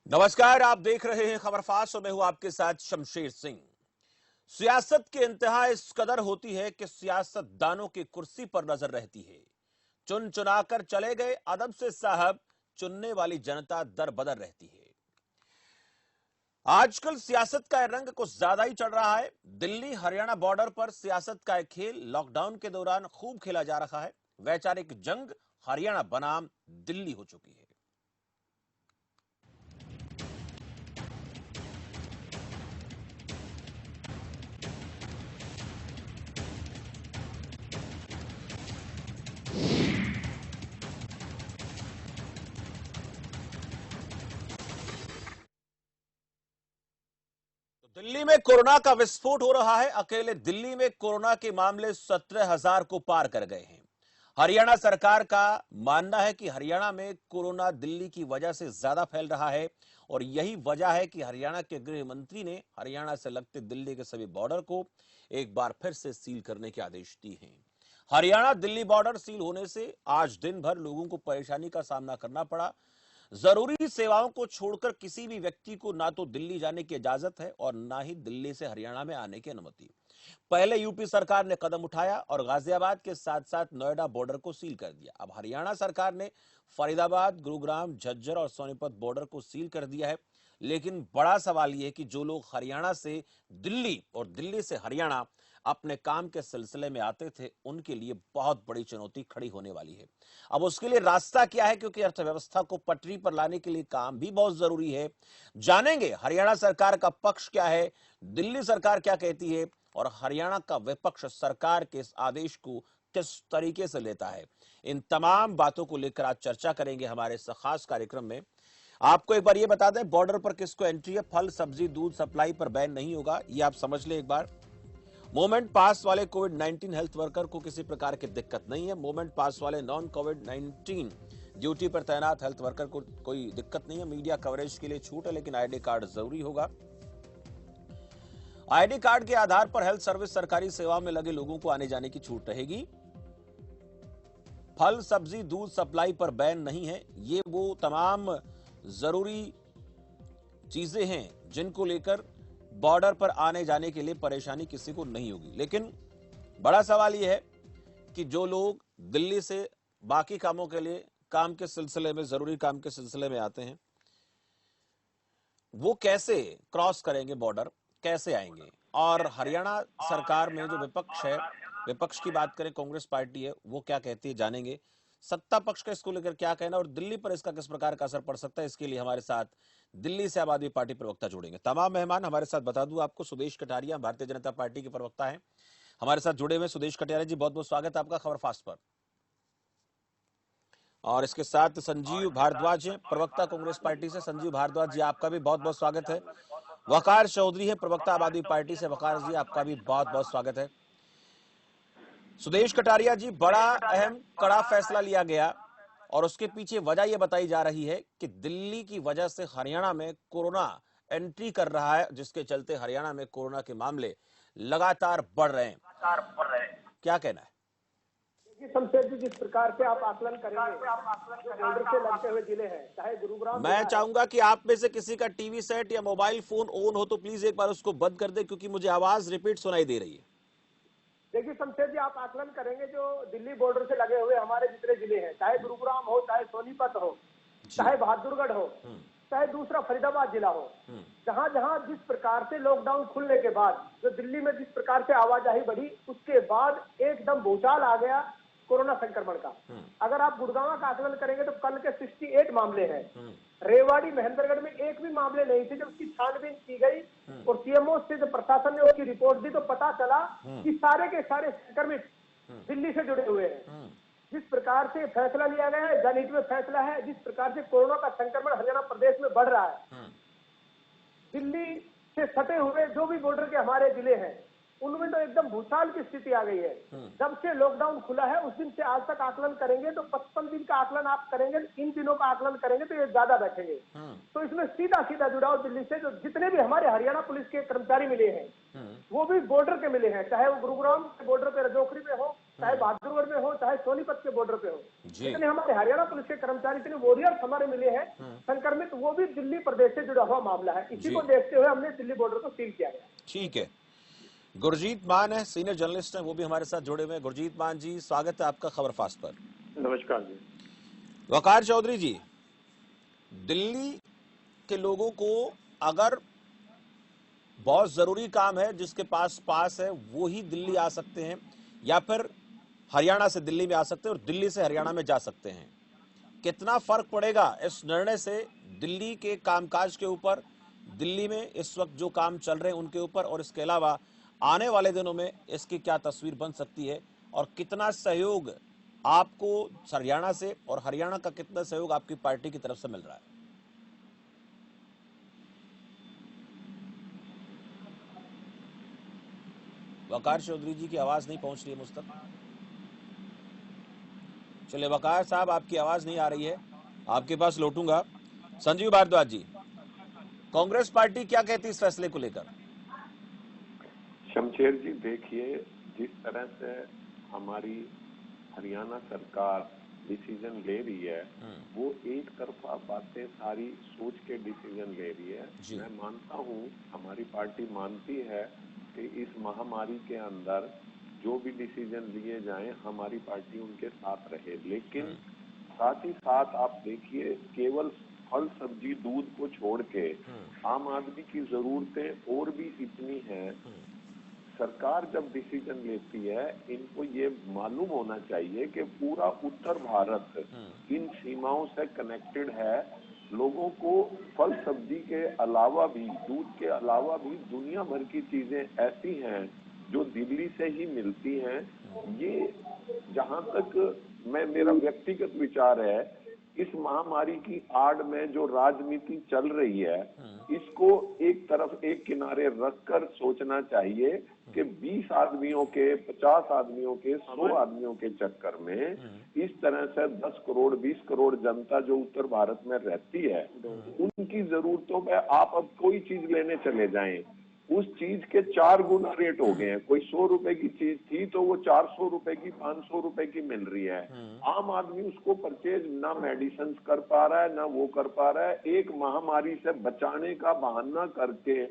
नमस्कार, आप देख रहे हैं खबरफास्ट और मैं हूं आपके साथ शमशेर सिंह। सियासत की इंतहा इस कदर होती है कि सियासतदानों की कुर्सी पर नजर रहती है। चुन चुनाकर चले गए अदब से साहब, चुनने वाली जनता दर बदर रहती है। आजकल सियासत का रंग कुछ ज्यादा ही चढ़ रहा है। दिल्ली हरियाणा बॉर्डर पर सियासत का एक खेल लॉकडाउन के दौरान खूब खेला जा रहा है। वैचारिक जंग हरियाणा बनाम दिल्ली हो चुकी है। दिल्ली में कोरोना का विस्फोट हो रहा है। अकेले दिल्ली में कोरोना के मामले 17,000 को पार कर गए हैं। हरियाणा सरकार का मानना है कि हरियाणा में कोरोना दिल्ली की वजह से ज्यादा फैल रहा है और यही वजह है कि हरियाणा के गृह मंत्री ने हरियाणा से लगते दिल्ली के सभी बॉर्डर को एक बार फिर से सील करने के आदेश दिए हैं। हरियाणा दिल्ली बॉर्डर सील होने से आज दिन भर लोगों को परेशानी का सामना करना पड़ा। जरूरी सेवाओं को छोड़कर किसी भी व्यक्ति को ना तो दिल्ली जाने की इजाजत है और ना ही दिल्ली से हरियाणा में आने की अनुमति। पहले यूपी सरकार ने कदम उठाया और गाजियाबाद के साथ साथ नोएडा बॉर्डर को सील कर दिया। अब हरियाणा सरकार ने फरीदाबाद, गुरुग्राम, झज्जर और सोनीपत बॉर्डर को सील कर दिया है। लेकिन बड़ा सवाल यह है कि जो लोग हरियाणा से दिल्ली और दिल्ली से हरियाणा अपने काम के सिलसिले में आते थे, उनके लिए बहुत बड़ी चुनौती खड़ी होने वाली है। अब उसके लिए रास्ता क्या है, क्योंकि अर्थव्यवस्था को पटरी पर लाने के लिए काम भी बहुत जरूरी है। जानेंगे हरियाणा सरकार का पक्ष क्या है, दिल्ली सरकार क्या कहती है और हरियाणा का विपक्ष सरकार के इस आदेश को किस तरीके से लेता है। इन तमाम बातों को लेकर आज चर्चा करेंगे हमारे इस खास कार्यक्रम में। आपको एक बार यह बता दें, बॉर्डर पर किसको एंट्री है। फल, सब्जी, दूध सप्लाई पर बैन नहीं होगा, यह आप समझ लें एक बार। मोमेंट पास वाले कोविड 19 हेल्थ वर्कर को किसी प्रकार की दिक्कत नहीं है। मोमेंट पास वाले नॉन कोविड 19 ड्यूटी पर तैनात हेल्थ वर्कर को कोई दिक्कत नहीं है। मीडिया कवरेज के लिए छूट है, लेकिन आईडी कार्ड जरूरी होगा। आईडी कार्ड के आधार पर हेल्थ सर्विस सरकारी सेवाओं में लगे लोगों को आने जाने की छूट रहेगी। फल, सब्जी, दूध सप्लाई पर बैन नहीं है। ये वो तमाम जरूरी चीजें हैं जिनको लेकर बॉर्डर पर आने जाने के लिए परेशानी किसी को नहीं होगी। लेकिन बड़ा सवाल यह है कि जो लोग दिल्ली से बाकी कामों के लिए, काम के सिलसिले में, जरूरी काम के सिलसिले में आते हैं, वो कैसे क्रॉस करेंगे बॉर्डर, कैसे आएंगे। और हरियाणा सरकार में जो विपक्ष है, विपक्ष की बात करें, कांग्रेस पार्टी है, वो क्या कहती है जानेंगे। सत्ता पक्ष का इसको लेकर क्या कहना और दिल्ली पर इसका किस प्रकार का असर पड़ सकता है, इसके लिए हमारे साथ दिल्ली से आम आदमी पार्टी प्रवक्ता जुड़ेंगे। तमाम मेहमान हमारे साथ, बता दूं आपको, सुदेश कटारिया भारतीय जनता पार्टी के प्रवक्ता हैं, हमारे साथ जुड़े हुए। सुदेश कटारिया जी, बहुत बहुत स्वागत है आपका खबर फास्ट पर। और इसके साथ संजीव भारद्वाज हैं, प्रवक्ता कांग्रेस पार्टी से। संजीव भारद्वाज जी, आपका भी बहुत बहुत स्वागत है। वकार चौधरी है, प्रवक्ता आम आदमी पार्टी से। वकार जी, आपका भी बहुत बहुत स्वागत है। सुदेश कटारिया जी, बड़ा अहम कड़ा फैसला लिया गया और उसके पीछे वजह यह बताई जा रही है कि दिल्ली की वजह से हरियाणा में कोरोना एंट्री कर रहा है, जिसके चलते हरियाणा में कोरोना के मामले लगातार बढ़ रहे हैं। क्या कहना है? शमशेर जी, जिस प्रकार से आप आकलन करेंगे, जो बॉर्डर से लगते हुए जिले हैं, चाहे गुरुग्राम, मैं चाहूंगा कि आप में से किसी का टीवी सेट या मोबाइल फोन ऑन हो तो प्लीज एक बार उसको बंद कर दे, क्योंकि मुझे आवाज रिपीट सुनाई दे रही है। देखिए शमशेर जी, आप आकलन करेंगे जो दिल्ली बॉर्डर से लगे हुए हमारे जितने जिले हैं, चाहे गुरुग्राम हो, चाहे सोनीपत हो, चाहे बहादुरगढ़ हो, चाहे दूसरा फरीदाबाद जिला हो, जहां जहां जिस प्रकार से लॉकडाउन खुलने के बाद जो दिल्ली में जिस प्रकार से आवाजाही बढ़ी, उसके बाद एकदम भूचाल आ गया कोरोना संक्रमण का। अगर आप गुड़गांव का आकलन करेंगे तो कल के 68 मामले हैं। रेवाड़ी, महेंद्रगढ़ में एक भी मामले नहीं थे। जब उसकी छानबीन की गई और सीएमओ से जब प्रशासन ने उसकी रिपोर्ट दी तो पता चला कि सारे के सारे संक्रमित दिल्ली से जुड़े हुए हैं। जिस प्रकार से फैसला लिया गया है, जनहित में फैसला है, जिस प्रकार से कोरोना का संक्रमण हरियाणा प्रदेश में बढ़ रहा है, दिल्ली से सटे हुए जो भी बॉर्डर के हमारे जिले हैं, उनमें तो एकदम भूचाल की स्थिति आ गई है। जब से लॉकडाउन खुला है उस दिन से आज तक आकलन करेंगे तो 55 दिन का आकलन आप करेंगे, इन दिनों का आकलन करेंगे तो ये ज्यादा बैठेंगे। तो इसमें सीधा सीधा जुड़ाव दिल्ली से जो जितने भी हमारे हरियाणा पुलिस के कर्मचारी मिले हैं, वो भी बॉर्डर के मिले हैं, चाहे वो गुरुग्राम के बॉर्डर पे रजौखरी में हो, चाहे बहादुरगढ़ में हो, चाहे सोनीपत के बॉर्डर पे हो। जी। जितने हमारे हरियाणा पुलिस के कर्मचारी, इतने वॉरियर्स हमारे मिले हैं संक्रमित, वो भी दिल्ली प्रदेश से जुड़ा हुआ मामला है। इसी जी। को देखते हुए हमने दिल्ली बॉर्डर को सील किया गया। ठीक है। गुरजीत मान है, सीनियर जर्नलिस्ट हैं, वो भी हमारे साथ जुड़े हुए हैं। गुरजीत मान जी, स्वागत है आपका खबर फास्ट पर। नमस्कार जी। वकार चौधरी जी, दिल्ली के लोगों को अगर बहुत जरूरी काम है, जिसके पास है वो ही दिल्ली आ सकते हैं, या फिर हरियाणा से दिल्ली में आ सकते हैं और दिल्ली से हरियाणा में जा सकते हैं। कितना फर्क पड़ेगा इस निर्णय से दिल्ली के कामकाज के ऊपर, दिल्ली में इस वक्त जो काम चल रहे हैं उनके ऊपर, और इसके अलावा आने वाले दिनों में इसकी क्या तस्वीर बन सकती है, और कितना सहयोग आपको हरियाणा से, और हरियाणा का कितना सहयोग आपकी पार्टी की तरफ से मिल रहा है? वकार चौधरी जी की आवाज नहीं पहुंच रही है मुझ तक। चलिए वकार साहब, आपकी आवाज नहीं आ रही है, आपके पास लौटूंगा। संजीव भारद्वाज जी, कांग्रेस पार्टी क्या कहती है इस फैसले को लेकर? शमशेर जी, देखिए, जिस तरह से हमारी हरियाणा सरकार डिसीजन ले रही है, वो एक तरफा बातें सारी सोच के डिसीजन ले रही है। मैं मानता हूँ, हमारी पार्टी मानती है कि इस महामारी के अंदर जो भी डिसीजन लिए जाएं, हमारी पार्टी उनके साथ रहे। लेकिन साथ ही साथ आप देखिए, केवल फल सब्जी दूध को छोड़ के आम आदमी की जरूरतें और भी इतनी हैं। सरकार जब डिसीजन लेती है, इनको ये मालूम होना चाहिए कि पूरा उत्तर भारत इन सीमाओं से कनेक्टेड है। लोगों को फल सब्जी के अलावा भी, दूध के अलावा भी दुनिया भर की चीजें ऐसी हैं जो दिल्ली से ही मिलती हैं। ये जहां तक मेरा व्यक्तिगत विचार है, इस महामारी की आड़ में जो राजनीति चल रही है, इसको एक तरफ एक किनारे रखकर सोचना चाहिए कि 20 आदमियों के, 50 आदमियों के, 100 आदमियों के चक्कर में इस तरह से 10 करोड़ 20 करोड़ जनता जो उत्तर भारत में रहती है, उनकी जरूरतों पे आप अब कोई चीज लेने चले जाएं, उस चीज के 4 गुना रेट हो गए हैं। कोई 100 रुपए की चीज थी तो वो 400 रुपए की, 500 रुपए की मिल रही है। आम आदमी उसको परचेज ना मेडिसिन कर पा रहा है, ना वो कर पा रहा है। एक महामारी से बचाने का बहाना करके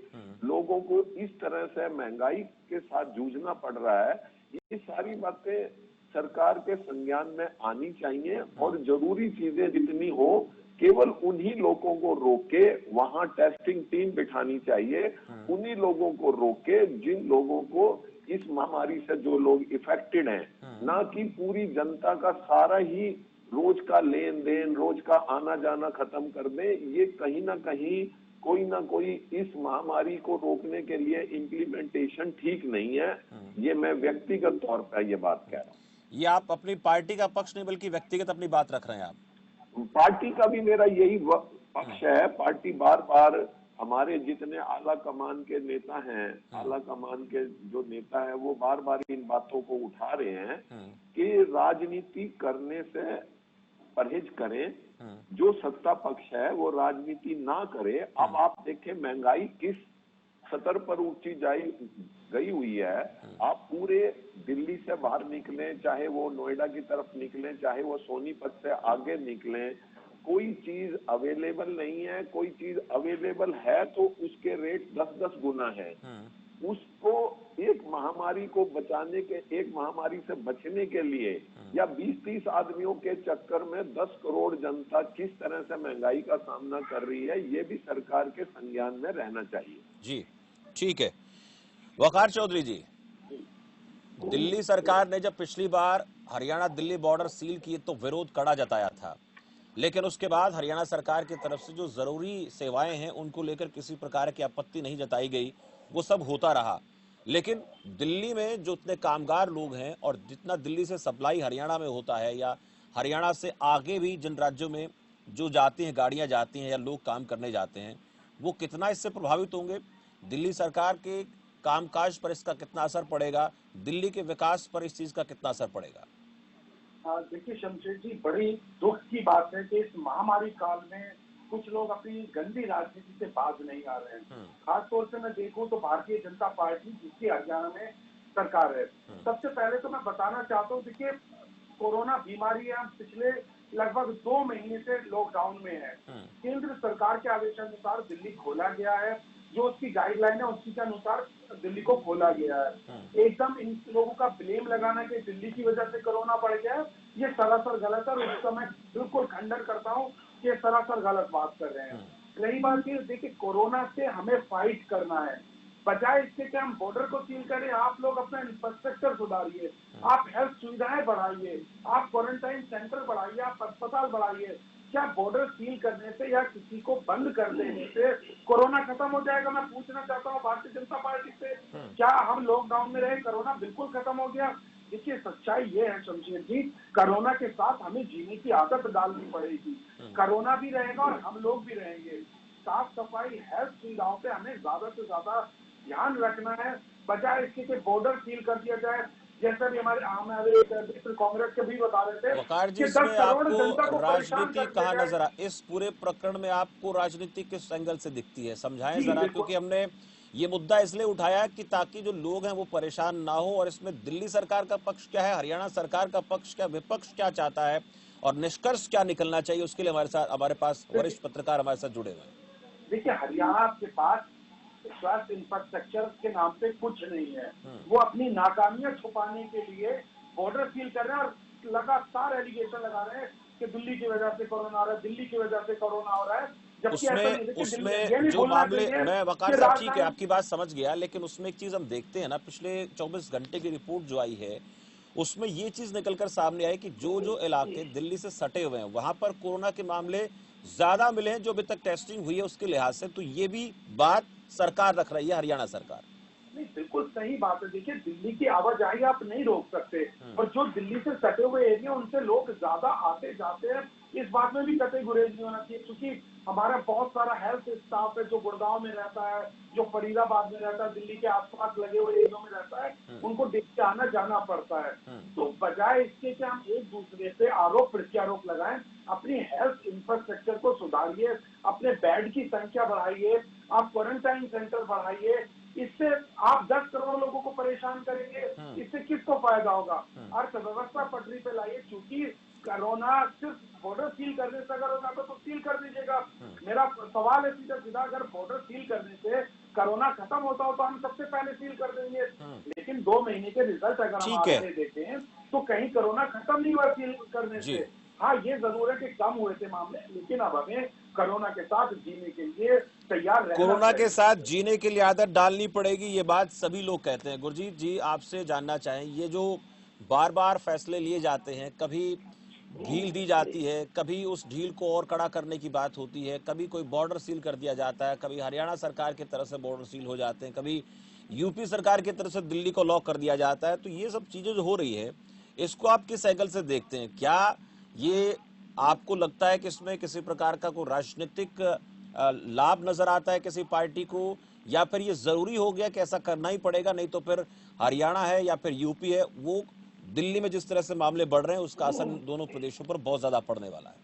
लोगों को इस तरह से महंगाई के साथ जूझना पड़ रहा है। ये सारी बातें सरकार के संज्ञान में आनी चाहिए, और जरूरी चीजें जितनी हो केवल उन्हीं लोगों को रोके, वहां टेस्टिंग टीम बिठानी चाहिए, उन्हीं लोगों को रोके जिन लोगों को इस महामारी से, जो लोग इफेक्टेड हैं, ना कि पूरी जनता का सारा ही रोज का लेन देन, रोज का आना जाना खत्म कर दें। ये कहीं ना कहीं कोई ना कोई इस महामारी को रोकने के लिए इम्प्लीमेंटेशन ठीक नहीं है। ये मैं व्यक्तिगत तौर पर ये बात कह रहा हूँ। ये आप अपनी पार्टी का पक्ष नहीं बल्कि व्यक्तिगत अपनी बात रख रहे हैं आप? पार्टी का भी मेरा यही पक्ष है। पार्टी बार बार, हमारे जितने आला कमान के नेता हैं, आला कमान के जो नेता है, वो बार बार इन बातों को उठा रहे हैं कि राजनीति करने से परहेज करें। जो सत्ता पक्ष है वो राजनीति ना करे। अब आप देखें महंगाई किस सतर पर ऊंची गई हुई है। आप पूरे दिल्ली से बाहर निकलें, चाहे वो नोएडा की तरफ निकलें, चाहे वो सोनीपत से आगे निकलें, कोई चीज अवेलेबल नहीं है। कोई चीज अवेलेबल है तो उसके रेट 10-10 गुना है। उसको एक महामारी को बचाने के, एक महामारी से बचने के लिए, या 20-30 आदमियों के चक्कर में 10 करोड़ जनता किस तरह से महंगाई का सामना कर रही है, ये भी सरकार के संज्ञान में रहना चाहिए। जी, ठीक है। वकार चौधरी जी, दिल्ली सरकार ने जब पिछली बार हरियाणा दिल्ली बॉर्डर सील किए तो विरोध कड़ा जताया था, लेकिन उसके बाद हरियाणा सरकार की तरफ से जो जरूरी सेवाएं हैं उनको लेकर किसी प्रकार की आपत्ति नहीं जताई गई, वो सब होता रहा। लेकिन दिल्ली में जो इतने कामगार लोग हैं और जितना दिल्ली से सप्लाई हरियाणा में होता है, या हरियाणा से आगे भी जिन राज्यों में जो जाती हैं, गाड़ियां जाती हैं या लोग काम करने जाते हैं, वो कितना इससे प्रभावित होंगे? दिल्ली सरकार के कामकाज पर इसका कितना असर पड़ेगा? दिल्ली के विकास पर इस चीज का कितना असर पड़ेगा? देखिए शमशेर जी, बड़ी दुख की बात है कि इस महामारी काल में कुछ लोग अपनी गंदी राजनीति से बाज नहीं आ रहे हैं। खासतौर से मैं देखूं तो भारतीय जनता पार्टी, जिसकी हरियाणा में सरकार है। सबसे पहले तो मैं बताना चाहता हूँ, देखिए कोरोना बीमारी है, हम पिछले लगभग 2 महीने से लॉकडाउन में है। केंद्र सरकार के आदेशानुसार दिल्ली खोला गया है, जो उसकी गाइडलाइन है उसी के अनुसार दिल्ली को खोला गया है। एकदम इन लोगों का ब्लेम लगाना कि दिल्ली की वजह से कोरोना बढ़ गया है, ये सरासर गलत है और उसका मैं बिल्कुल खंडन करता हूँ कि ये सरासर गलत बात कर रहे हैं। रही बात ये, देखिए कोरोना से हमें फाइट करना है, बजाय इसके कि हम बॉर्डर को सील करें, आप लोग अपना इंफ्रास्ट्रक्चर सुधारिए, आप हेल्थ सुविधाएं बढ़ाइए, आप क्वारंटाइन सेंटर बढ़ाइए, आप अस्पताल बढ़ाइए। क्या बॉर्डर सील करने से या किसी को बंद कर देने से कोरोना खत्म हो जाएगा? मैं पूछना चाहता हूँ भारतीय जनता पार्टी से, क्या हम लॉकडाउन में रहे कोरोना बिल्कुल खत्म हो गया? देखिए सच्चाई ये है शमशेर जी, कोरोना के साथ हमें जीने की आदत डालनी पड़ेगी। कोरोना भी रहेगा और हम लोग भी रहेंगे। साफ सफाई, हेल्थ सुविधाओं पे हमें ज्यादा से ज्यादा ध्यान रखना है, बजाय इसके कि बॉर्डर सील कर दिया जाए। जैसा भी हमारे मित्र कांग्रेस के भी बता रहे थे वकार जी, कि 10 इसमें करोड़ जनता आपको को परेशान राजनीति कर दिया कहाँ जाए। नजर इस पूरे प्रकरण में आपको राजनीति किस एंगल से दिखती है? समझाएं जी जरा, बिल्कुल। क्योंकि हमने ये मुद्दा इसलिए उठाया कि ताकि जो लोग हैं वो परेशान ना हो, और इसमें दिल्ली सरकार का पक्ष क्या है, हरियाणा सरकार का पक्ष क्या, विपक्ष क्या चाहता है और निष्कर्ष क्या निकलना चाहिए, उसके लिए हमारे पास वरिष्ठ पत्रकार हमारे साथ जुड़े हुए हैं। देखिए हरियाणा के पास स्वास्थ्य इंफ्रास्ट्रक्चर के नाम पे कुछ नहीं है। वो अपनी नाकामियां छुपाने के लिए बॉर्डर सील कर रहे हैं और लगातार एलिगेशन लगा रहे हैं कि दिल्ली की वजह से कोरोना आ रहा है, दिल्ली की वजह से कोरोना हो रहा है, जबकि ऐसा नहीं है। उसमें देखिए उसमें ये नहीं जो भूलना मामले, चाहिए मैं कि वकार साहब ठीक है राजधानी। आपकी बात समझ गया, लेकिन उसमें एक चीज हम देखते हैं ना, पिछले 24 घंटे की रिपोर्ट जो आई है उसमें ये चीज निकलकर सामने आई कि जो जो इलाके दिल्ली से सटे हुए हैं वहां पर कोरोना के मामले ज्यादा मिले हैं जो अभी तक टेस्टिंग हुई है उसके लिहाज से। तो ये भी बात सरकार रख रही है, हरियाणा सरकार। नहीं बिल्कुल सही बात है। देखिए दिल्ली की आवाजाही आप नहीं रोक सकते, और जो दिल्ली से सटे हुए एरिया उनसे लोग ज्यादा आते जाते हैं, इस बात में भी कतई गुरेज नहीं होना चाहिए। क्योंकि हमारा बहुत सारा हेल्थ स्टाफ है जो गुड़गांव में रहता है, जो फरीदाबाद में रहता है, दिल्ली के आसपास लगे हुए एरिया में रहता है, उनको देख के आना जाना पड़ता है। तो बजाय इसके कि हम एक दूसरे पे आरोप प्रत्यारोप लगाएं, अपनी हेल्थ इंफ्रास्ट्रक्चर को सुधारिए, अपने बेड की संख्या बढ़ाइए, आप क्वारंटाइन सेंटर बढ़ाइए। इससे आप 10 करोड़ लोगों को परेशान करेंगे, इससे किसको फायदा होगा? अर्थव्यवस्था पटरी पे लाइए। क्योंकि कोरोना सिर्फ बॉर्डर सील करने से अगर हो जाता तो सील कर दीजिएगा। मेरा सवाल है सीधा सीधा, अगर बॉर्डर सील करने से कोरोना खत्म होता हो तो हम सबसे पहले सील कर देंगे। लेकिन 2 महीने के रिजल्ट अगर हम ठीक है आगे देखें तो कहीं कोरोना खत्म नहीं हुआ सील करने जी। से। हाँ ये जरूर है कि कम हुए थे मामले, लेकिन अब हमें कोरोना के साथ जीने के लिए तैयार रहना कोरोना के चाहिए। साथ जीने के लिए आदत डालनी पड़ेगी, ये बात सभी लोग कहते हैं। गुरजीत जी, आपसे जानना चाहें, ये जो बार बार फैसले लिए जाते हैं, कभी ढील दी जाती है, कभी उस ढील को और कड़ा करने की बात होती है, कभी कोई बॉर्डर सील कर दिया जाता है, कभी हरियाणा सरकार की तरफ से बॉर्डर सील हो जाते हैं, कभी यूपी सरकार की तरफ से दिल्ली को लॉक कर दिया जाता है। तो ये सब चीजें जो हो रही है, इसको आप किस एंगल से देखते हैं? क्या ये आपको लगता है कि इसमें किसी प्रकार का कोई राजनीतिक लाभ नजर आता है किसी पार्टी को, या फिर ये जरूरी हो गया कि ऐसा करना ही पड़ेगा, नहीं तो फिर हरियाणा है या फिर यूपी है, वो दिल्ली में जिस तरह से मामले बढ़ रहे हैं उसका असर दोनों प्रदेशों पर बहुत ज्यादा पड़ने वाला है?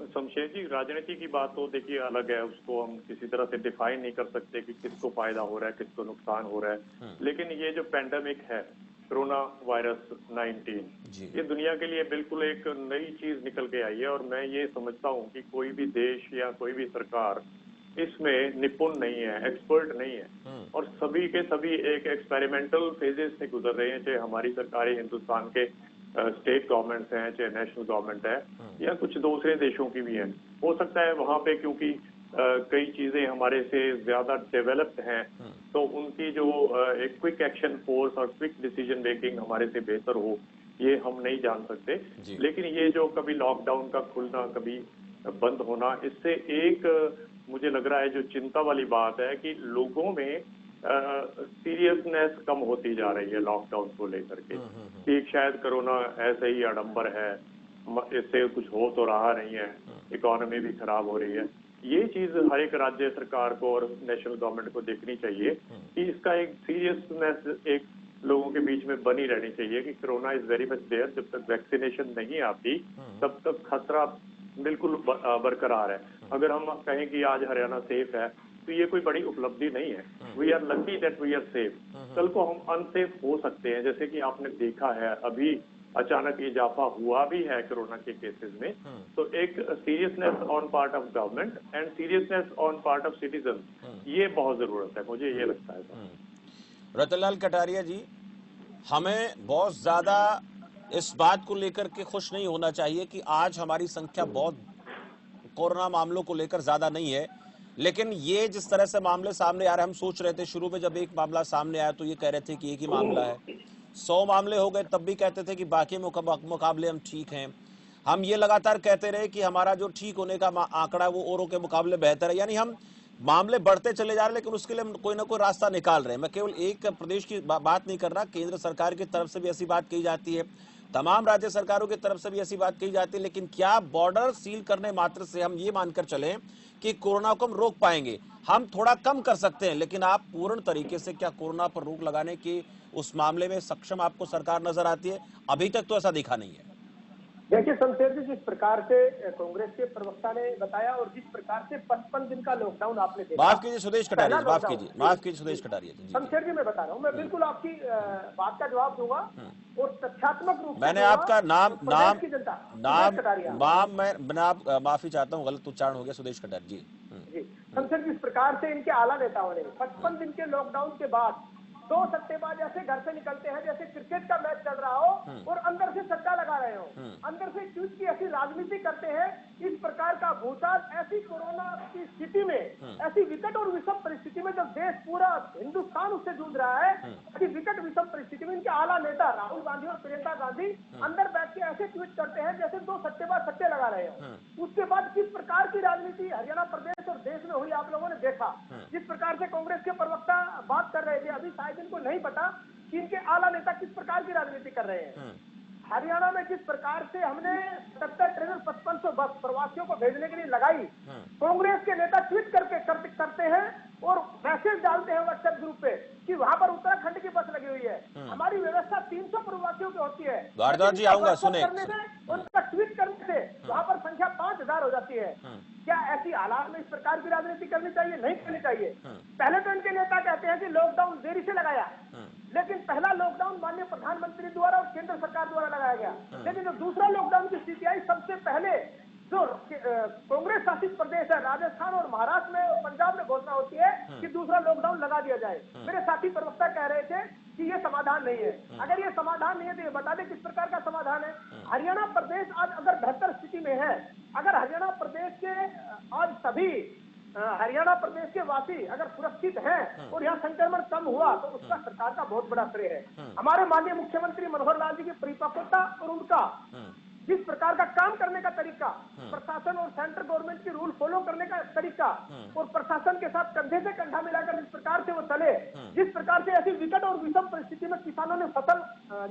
शमशेर जी, राजनीति की बात तो देखिए अलग है, उसको हम किसी तरह से डिफाइन नहीं कर सकते कि किसको फायदा हो रहा है, किसको नुकसान हो रहा है। लेकिन ये जो पेंडेमिक है, कोरोना वायरस 19, ये दुनिया के लिए बिल्कुल एक नई चीज निकल के आई है। और मैं ये समझता हूँ कि कोई भी देश या कोई भी सरकार इसमें निपुण नहीं है, एक्सपर्ट नहीं है, और सभी के सभी एक एक्सपेरिमेंटल फेजेस से गुजर रहे हैं, चाहे हमारी सरकारें हिंदुस्तान के स्टेट गवर्नमेंट्स हैं, चाहे नेशनल गवर्नमेंट है, या कुछ दूसरे देशों की भी हैं। हो सकता है वहां पे क्योंकि कई चीजें हमारे से ज्यादा डेवलप्ड हैं, तो उनकी जो एक क्विक एक्शन फोर्स और क्विक डिसीजन मेकिंग हमारे से बेहतर हो, ये हम नहीं जान सकते। लेकिन ये जो कभी लॉकडाउन का खुलना, कभी बंद होना, इससे एक मुझे लग रहा है जो चिंता वाली बात है कि लोगों में सीरियसनेस कम होती जा रही है लॉकडाउन को लेकर के, कि शायद कोरोना ऐसे ही आडंबर है, इससे कुछ हो तो रहा नहीं है, इकोनॉमी भी खराब हो रही है। ये चीज हर एक राज्य सरकार को और नेशनल गवर्नमेंट को देखनी चाहिए कि इसका एक सीरियसनेस एक लोगों के बीच में बनी रहनी चाहिए कि corona is very much there. जब तक वैक्सीनेशन नहीं आती तब तक खतरा बिल्कुल बरकरार है। अगर हम कहें कि आज हरियाणा सेफ है तो ये कोई बड़ी उपलब्धि नहीं है। We are lucky that we are safe. कल को हम अनसेफ हो सकते हैं। जैसे कि आपने देखा है अभी अचानक इजाफा हुआ भी है कोरोना के केसेस में, तो एक seriousness on part of government and seriousness on part of citizen, ये बहुत जरूरत है, मुझे ये लगता है। रतनलाल कटारिया जी, हमें बहुत ज्यादा इस बात को लेकर के खुश नहीं होना चाहिए कि आज हमारी संख्या बहुत कोरोना मामलों को लेकर ज्यादा नहीं है, लेकिन ये जिस तरह से मामले सामने आ रहे हैं, हम सोच रहे थे शुरू में जब एक मामला सामने आया तो ये कह रहे थे कि एक ही मामला है, 100 मामले हो गए तब भी कहते थे कि बाकी मुकाबले हम ठीक हैं। हम ये लगातार कहते रहे कि हमारा जो ठीक होने का आंकड़ा वो औरों के मुकाबले बेहतर है, यानी हम मामले बढ़ते चले जा रहे हैं लेकिन उसके लिए कोई ना कोई रास्ता निकाल रहे हैं। मैं केवल एक प्रदेश की बात नहीं कर रहा, केंद्र सरकार की तरफ से भी ऐसी बात कही जाती है, तमाम राज्य सरकारों की तरफ से भी ऐसी बात कही जाती है, लेकिन क्या बॉर्डर सील करने मात्र से हम ये मानकर चलें कि कोरोना को हम रोक पाएंगे? हम थोड़ा कम कर सकते हैं, लेकिन आप पूर्ण तरीके से क्या कोरोना पर रोक लगाने के उस मामले में सक्षम आपको सरकार नजर आती है? अभी तक तो ऐसा दिखा नहीं है। देखिए शमशेर जी, जिस प्रकार से कांग्रेस के प्रवक्ता ने बताया और जिस प्रकार से 55 दिन का लॉकडाउन आपने देखा, माफ कीजिए सुदेश कटारिया, माफ कीजिए सुदेश कटारिया जी। शमशेर जी मैं बता रहा हूँ, मैं बिल्कुल आपकी बात का जवाब दूंगा और तथ्यात्मक रूप से मैंने आपका नाम मैं माफी चाहता हूँ, गलत उच्चारण हो गया, सुदेश कटारिया जी। शमशेर जी, इस प्रकार से इनके आला नेताओं ने 55 दिन के लॉकडाउन के बाद 2 सट्टेबाज ऐसे घर से निकलते हैं जैसे क्रिकेट का मैच चल रहा हो और अंदर से सट्टा लगा रहे हो, अंदर से ट्वीट की ऐसी राजनीति करते हैं। इस प्रकार का भूचाल ऐसी कोरोना की स्थिति में, ऐसी विकट और विषम परिस्थिति में जब देश पूरा हिंदुस्तान उससे जूझ रहा है, ऐसी विकट विषम परिस्थिति में इनके आला नेता राहुल गांधी और प्रियंका गांधी अंदर बैठ के ऐसे ट्वीट करते हैं जैसे 2 सट्टेबाज सट्टे लगा रहे हो। उसके बाद किस प्रकार की राजनीति हरियाणा प्रदेश और देश में हुई आप लोगों ने देखा। जिस प्रकार से कांग्रेस के प्रवक्ता बात कर रहे थे, अभी शायद इनको नहीं पता कि इनके आला नेता किस प्रकार की राजनीति कर रहे हैं। हरियाणा में जिस प्रकार से हमने 70 ट्रेन 5500 बस प्रवासियों को भेजने के लिए लगाई, कांग्रेस के नेता ट्वीट करते हैं और मैसेज डालते हैं व्हाट्सएप ग्रुप पे कि वहां पर उत्तराखंड की बस लगी हुई है, हमारी व्यवस्था 300 प्रवासियों की होती है, भारद्वाज जी आऊंगा, सुने उनका ट्वीट करने से वहां पर संख्या 5000 हो जाती है। क्या ऐसी हालात में इस प्रकार की राजनीति करनी चाहिए? नहीं करनी चाहिए। पहले तो इनके नेता कहते हैं कि लॉकडाउन देरी से लगाया, लेकिन पहला लॉकडाउन माननीय प्रधानमंत्री द्वारा और केंद्र सरकार द्वारा लगाया गया, लेकिन जो दूसरा लॉकडाउन की स्थिति आई, सबसे पहले जो कांग्रेस शासित प्रदेश है राजस्थान और महाराष्ट्र में और पंजाब में घोषणा होती है कि दूसरा लॉकडाउन लगा दिया जाए। मेरे साथी प्रवक्ता कह रहे थे कि ये समाधान नहीं है। अगर ये समाधान नहीं है तो ये बता दें किस प्रकार का समाधान है। हरियाणा प्रदेश आज अगर बेहतर स्थिति में है, अगर हरियाणा प्रदेश के आज सभी हरियाणा प्रदेश के वासी अगर सुरक्षित हैं और यहाँ संक्रमण कम हुआ तो उसका सरकार का बहुत बड़ा श्रेय है। हमारे माननीय मुख्यमंत्री मनोहर लाल जी की परिपक्वता और उनका जिस प्रकार का काम करने का तरीका, प्रशासन और सेंट्रल गवर्नमेंट की रूल फॉलो करने का तरीका और प्रशासन के साथ कंधे से कंधा मिलाकर जिस प्रकार से वो चले, जिस प्रकार से ऐसी विकट और विषम परिस्थिति में किसानों ने फसल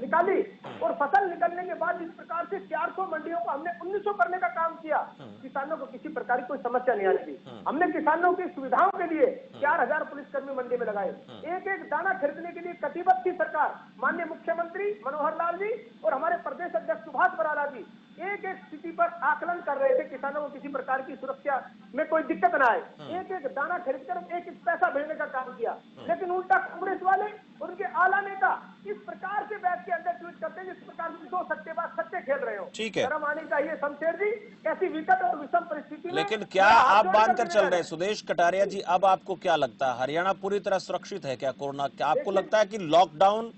निकाली और फसल निकलने के बाद जिस प्रकार से 400 मंडियों को हमने 1900 करने का काम किया, किसानों को किसी प्रकार की कोई समस्या नहीं आई थी। हमने किसानों की सुविधाओं के लिए 4000 पुलिसकर्मी मंडी में लगाए, एक एक दाना खरीदने के लिए कटिबद्ध थी सरकार। माननीय मुख्यमंत्री मनोहर लाल जी और हमारे प्रदेश अध्यक्ष सुभाष बराला जी एक एक स्थिति पर आकलन कर रहे थे, किसानों को किसी प्रकार की सुरक्षा में कोई दिक्कत ना आए, एक एक दाना खरीदकर एक एक पैसा भेजने का काम किया। लेकिन उल्टा कांग्रेस वाले उनके आला नेता इस प्रकार से बैठ के अंदर ट्वीट करते हैं जिस प्रकार से 2 सट्टेबाज सट्टे खेल रहे हो। ठीक है, शर्म आनी चाहिए शमशेर जी, ऐसी विकट और विषम परिस्थिति में। लेकिन क्या आप बांधकर चल रहे हैं सुदेश कटारिया जी? अब आपको क्या लगता है, हरियाणा पूरी तरह सुरक्षित है क्या कोरोना? क्या आपको लगता है कि लॉकडाउन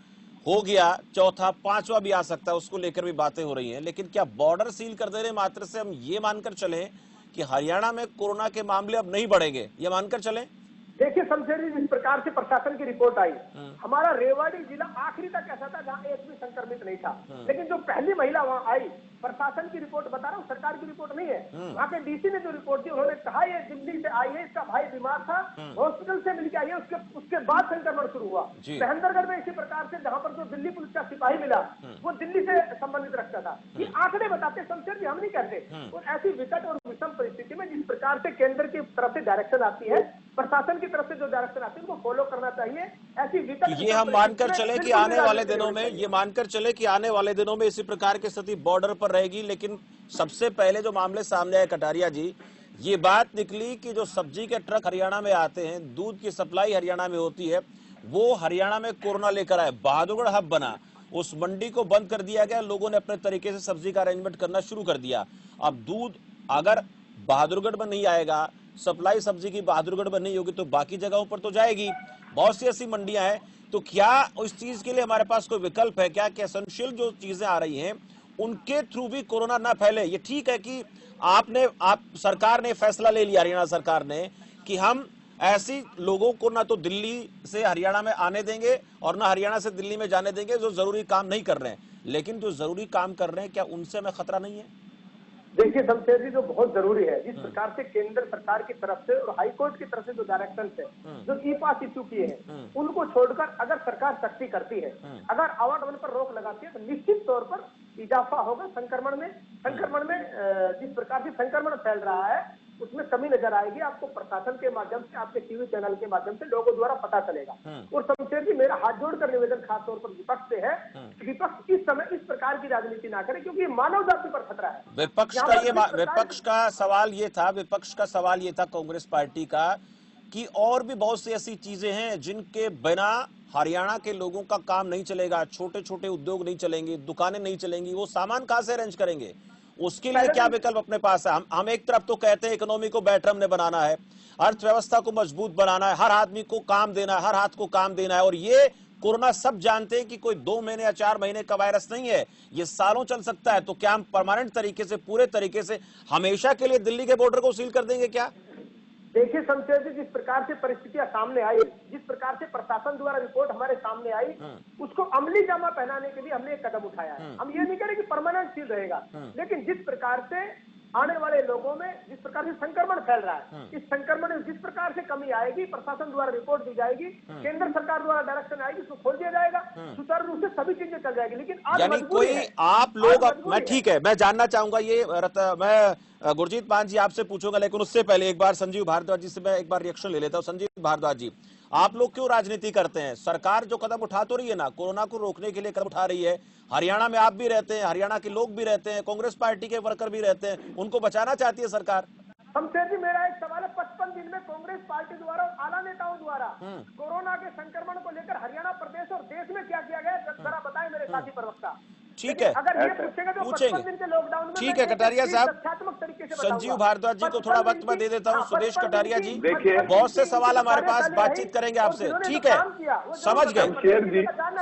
हो गया, चौथा 5वां भी आ सकता है, उसको लेकर भी बातें हो रही हैं, लेकिन क्या बॉर्डर सील कर देने मात्र से हम ये मानकर चलें कि हरियाणा में कोरोना के मामले अब नहीं बढ़ेंगे, ये मानकर चलें? देखिए शमशेर जी, जिस प्रकार से प्रशासन की रिपोर्ट आई, हमारा रेवाड़ी जिला आखिरी तक ऐसा था जहां एक भी संक्रमित नहीं था, लेकिन जो पहली महिला वहां आई, प्रशासन की रिपोर्ट बता रहा हूँ, सरकार की रिपोर्ट नहीं है, वहाँ के डीसी ने जो रिपोर्ट दी, उन्होंने कहा ये दिल्ली से आई है, इसका भाई बीमार था, हॉस्पिटल से मिलकर आई है, उसके बाद संक्रमण शुरू हुआ। महेंद्रगढ़ में इसी प्रकार से जहाँ पर जो दिल्ली पुलिस का सिपाही मिला वो दिल्ली से संबंधित रखता था। ये आंकड़े बताते शमशेर जी, हम नहीं कहते। और ऐसी विकट और विषम परिस्थिति में जिस प्रकार से केंद्र की तरफ से डायरेक्शन आती है, प्रशासन की तरफ से जो डायरेक्शन आती है उनको फॉलो करना चाहिए। ऐसी विकट ये हम मानकर चले कि आने वाले दिनों में, ये मानकर चले कि आने वाले दिनों में इसी प्रकार की स्थिति बॉर्डर पर रहेगी। लेकिन सबसे पहले जो मामले सामने आए कटारिया जी, ये बात निकली कि जो सब्जी के ट्रक हरियाणा में आते हैं, दूध की सप्लाई हरियाणा में होती है, वो हरियाणा में कोरोना लेकर आए, बहादुरगढ़ हब बना, उस मंडी को बंद कर दिया गया, लोगों ने अपने तरीके से सब्जी का अरेंजमेंट करना शुरू कर दिया। अब दूध अगर बहादुरगढ़ में नहीं आएगा, सप्लाई सब्जी की बहादुरगढ़ में नहीं होगी तो बाकी जगहों पर तो जाएगी। बहुत सी ऐसी मंडियां हैं, तो क्या उस चीज के लिए हमारे पास कोई विकल्प है क्या कि एसेंशियल जो चीजें आ रही हैं उनके थ्रू भी कोरोना ना फैले? ये ठीक है कि आप सरकार ने फैसला ले लिया, हरियाणा सरकार ने, कि हम ऐसी लोगों को ना तो दिल्ली से हरियाणा में आने देंगे और ना हरियाणा से दिल्ली में जाने देंगे जो जरूरी काम नहीं कर रहे हैं, लेकिन जो जरूरी काम कर रहे हैं क्या उनसे हमें खतरा नहीं है? देखिए शमशेर जी, जो बहुत जरूरी है, जिस प्रकार से केंद्र सरकार की तरफ से और हाई कोर्ट की तरफ से जो डायरेक्शन है, जो ई पास इश्यू किए हैं, उनको छोड़कर अगर सरकार सख्ती करती है, अगर आवागमन पर रोक लगाती है, तो निश्चित तौर पर इजाफा होगा संक्रमण में। जिस प्रकार से संक्रमण फैल रहा है उसमें कमी नजर आएगी। आपको प्रशासन के माध्यम से, आपके टीवी चैनल के माध्यम से लोगों द्वारा पता चलेगा। और शमशेर जी, मेरा हाथ जोड़कर निवेदन खास तौर पर विपक्ष से है, विपक्ष इस समय इस प्रकार की राजनीति ना करे, क्योंकि मानव जाति पर खतरा है। विपक्ष का सवाल ये था कांग्रेस पार्टी का कि और भी बहुत सी ऐसी चीजें हैं जिनके बिना हरियाणा के लोगों का काम नहीं चलेगा, छोटे छोटे उद्योग नहीं चलेंगे, दुकानें नहीं चलेंगी, वो सामान कहां से अरेंज करेंगे? उसके लिए क्या विकल्प अपने पास है? हम एक तरफ तो कहते हैं इकोनॉमी को बेटर हमने बनाना है, अर्थव्यवस्था को मजबूत बनाना है, हर आदमी को काम देना है, हर हाथ को काम देना है, और ये कोरोना सब जानते हैं कि कोई 2 महीने या 4 महीने का वायरस नहीं है, ये सालों चल सकता है। तो क्या हम परमानेंट तरीके से, पूरे तरीके से हमेशा के लिए दिल्ली के बॉर्डर को सील कर देंगे क्या? देखिए शमशेर जी, जिस प्रकार से परिस्थितियां सामने आई, जिस प्रकार से प्रशासन द्वारा रिपोर्ट हमारे सामने आई, उसको अमली जामा पहनाने के लिए हमने एक कदम उठाया है। हम ये नहीं कह रहे कि परमानेंट सील रहेगा, लेकिन जिस प्रकार से आने वाले लोगों में जिस प्रकार से संक्रमण फैल रहा है, इस संक्रमण में जिस प्रकार से कमी आएगी, प्रशासन द्वारा रिपोर्ट दी जाएगी, केंद्र सरकार द्वारा डायरेक्शन आएगी, उसको खोल दिया जाएगा, सुचारू रूप से सभी चीजें चल जाएगी। लेकिन आज यानी कोई आप लोग, मैं ठीक है, मैं जानना चाहूंगा ये, मैं गुरजीत मान जी आपसे पूछूंगा, लेकिन उससे पहले एक बार संजीव भारद्वाज जी से मैं एक बार रिएक्शन ले लेता हूं। संजीव भारद्वाज जी, आप लोग क्यों राजनीति करते हैं? सरकार जो कदम उठा तो रही है ना, कोरोना को रोकने के लिए कदम उठा रही है, हरियाणा में आप भी रहते हैं, हरियाणा के लोग भी रहते हैं, कांग्रेस पार्टी के वर्कर भी रहते हैं, उनको बचाना चाहती है सरकार। शमशेर जी, मेरा एक सवाल है, 55 दिन में कांग्रेस पार्टी द्वारा और आला नेताओं द्वारा कोरोना के संक्रमण को लेकर हरियाणा प्रदेश और देश में क्या किया गया, जरा बताएं मेरे साथी प्रवक्ता। ठीक है, अगर ये पूछेंगे तो 55 दिन के लॉकडाउन में, ठीक है कटारिया साहब, तरीके से संजीव भारद्वाज जी को थोड़ा वक्त मैं दे देता हूं। सुदेश कटारिया जी, देखिए, बहुत से सवाल हमारे पास, बातचीत करेंगे आपसे। ठीक है,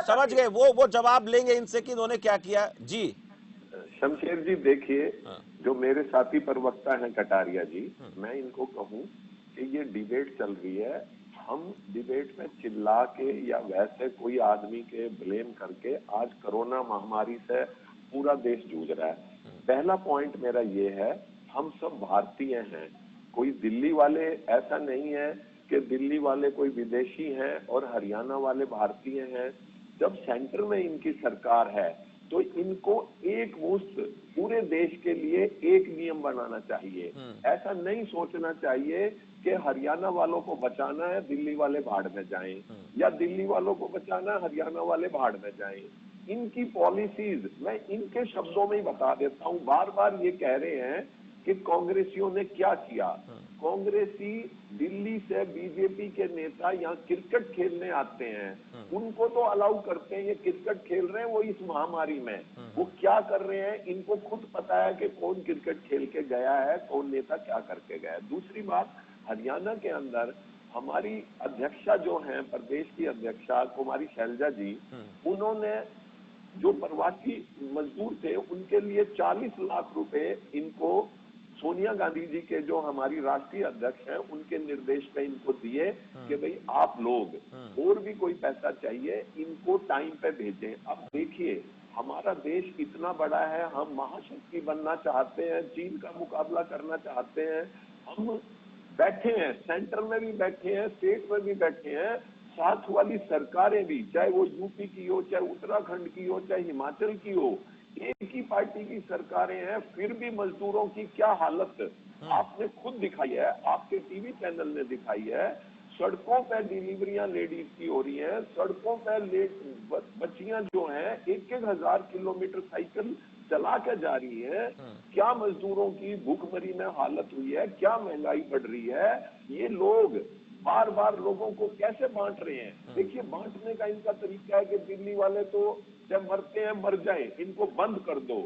समझ गए, वो जवाब लेंगे इनसे कि इन्होंने क्या किया। जी शमशेर जी, देखिए, जो मेरे साथी प्रवक्ता हैं कटारिया जी, मैं इनको कहूं कि ये डिबेट चल रही है, हम डिबेट में चिल्ला के या वैसे कोई आदमी के ब्लेम करके आज कोरोना महामारी से पूरा देश जूझ रहा है। पहला पॉइंट मेरा ये है, हम सब भारतीय हैं, कोई दिल्ली वाले ऐसा नहीं है कि दिल्ली वाले कोई विदेशी हैं और हरियाणा वाले भारतीय हैं। जब सेंटर में इनकी सरकार है तो इनको एक मुश्त पूरे देश के लिए एक नियम बनाना चाहिए। ऐसा नहीं सोचना चाहिए कि हरियाणा वालों को बचाना है, दिल्ली वाले भाड़ में जाएं, या दिल्ली वालों को बचाना है, हरियाणा वाले भाड़ में जाएं। इनकी पॉलिसीज मैं इनके शब्दों में ही बता देता हूं। बार बार ये कह रहे हैं कि कांग्रेसियों ने क्या किया। कांग्रेसी दिल्ली से बीजेपी के नेता यहाँ क्रिकेट खेलने आते हैं, उनको तो अलाउ करते हैं, ये क्रिकेट खेल रहे हैं वो इस महामारी में, वो क्या कर रहे हैं इनको खुद पता है कि कौन क्रिकेट खेल के गया है, कौन नेता क्या करके गया है। दूसरी बात, हरियाणा के अंदर हमारी अध्यक्षा जो हैं, प्रदेश की अध्यक्षा कुमारी शैलजा जी, उन्होंने जो प्रवासी मजदूर थे उनके लिए 40 लाख रुपए इनको सोनिया गांधी जी के जो हमारी राष्ट्रीय अध्यक्ष हैं उनके निर्देश पे इनको दिए कि भाई आप लोग और भी कोई पैसा चाहिए इनको टाइम पे भेजें। अब देखिए, हमारा देश इतना बड़ा है, हम महाशक्ति बनना चाहते हैं, चीन का मुकाबला करना चाहते हैं, हम बैठे हैं, सेंटर में भी बैठे हैं, स्टेट में भी बैठे हैं, साथ वाली सरकारें भी, चाहे वो यूपी की हो, चाहे उत्तराखंड की हो, चाहे हिमाचल की हो, एक ही पार्टी की सरकारें हैं, फिर भी मजदूरों की क्या हालत आपने खुद दिखाई है, आपके टीवी चैनल ने दिखाई है। सड़कों पर डिलीवरियां लेडीज की हो रही हैं, सड़कों पर बच्चियां जो हैं 1-1 हजार किलोमीटर साइकिल चला के जा रही है। क्या मजदूरों की भूखमरी में हालत हुई है, क्या महंगाई बढ़ रही है। ये लोग बार बार लोगों को कैसे बांट रहे हैं। देखिए, बांटने का इनका तरीका है कि दिल्ली वाले तो जब मरते हैं मर जाए, इनको बंद कर दो।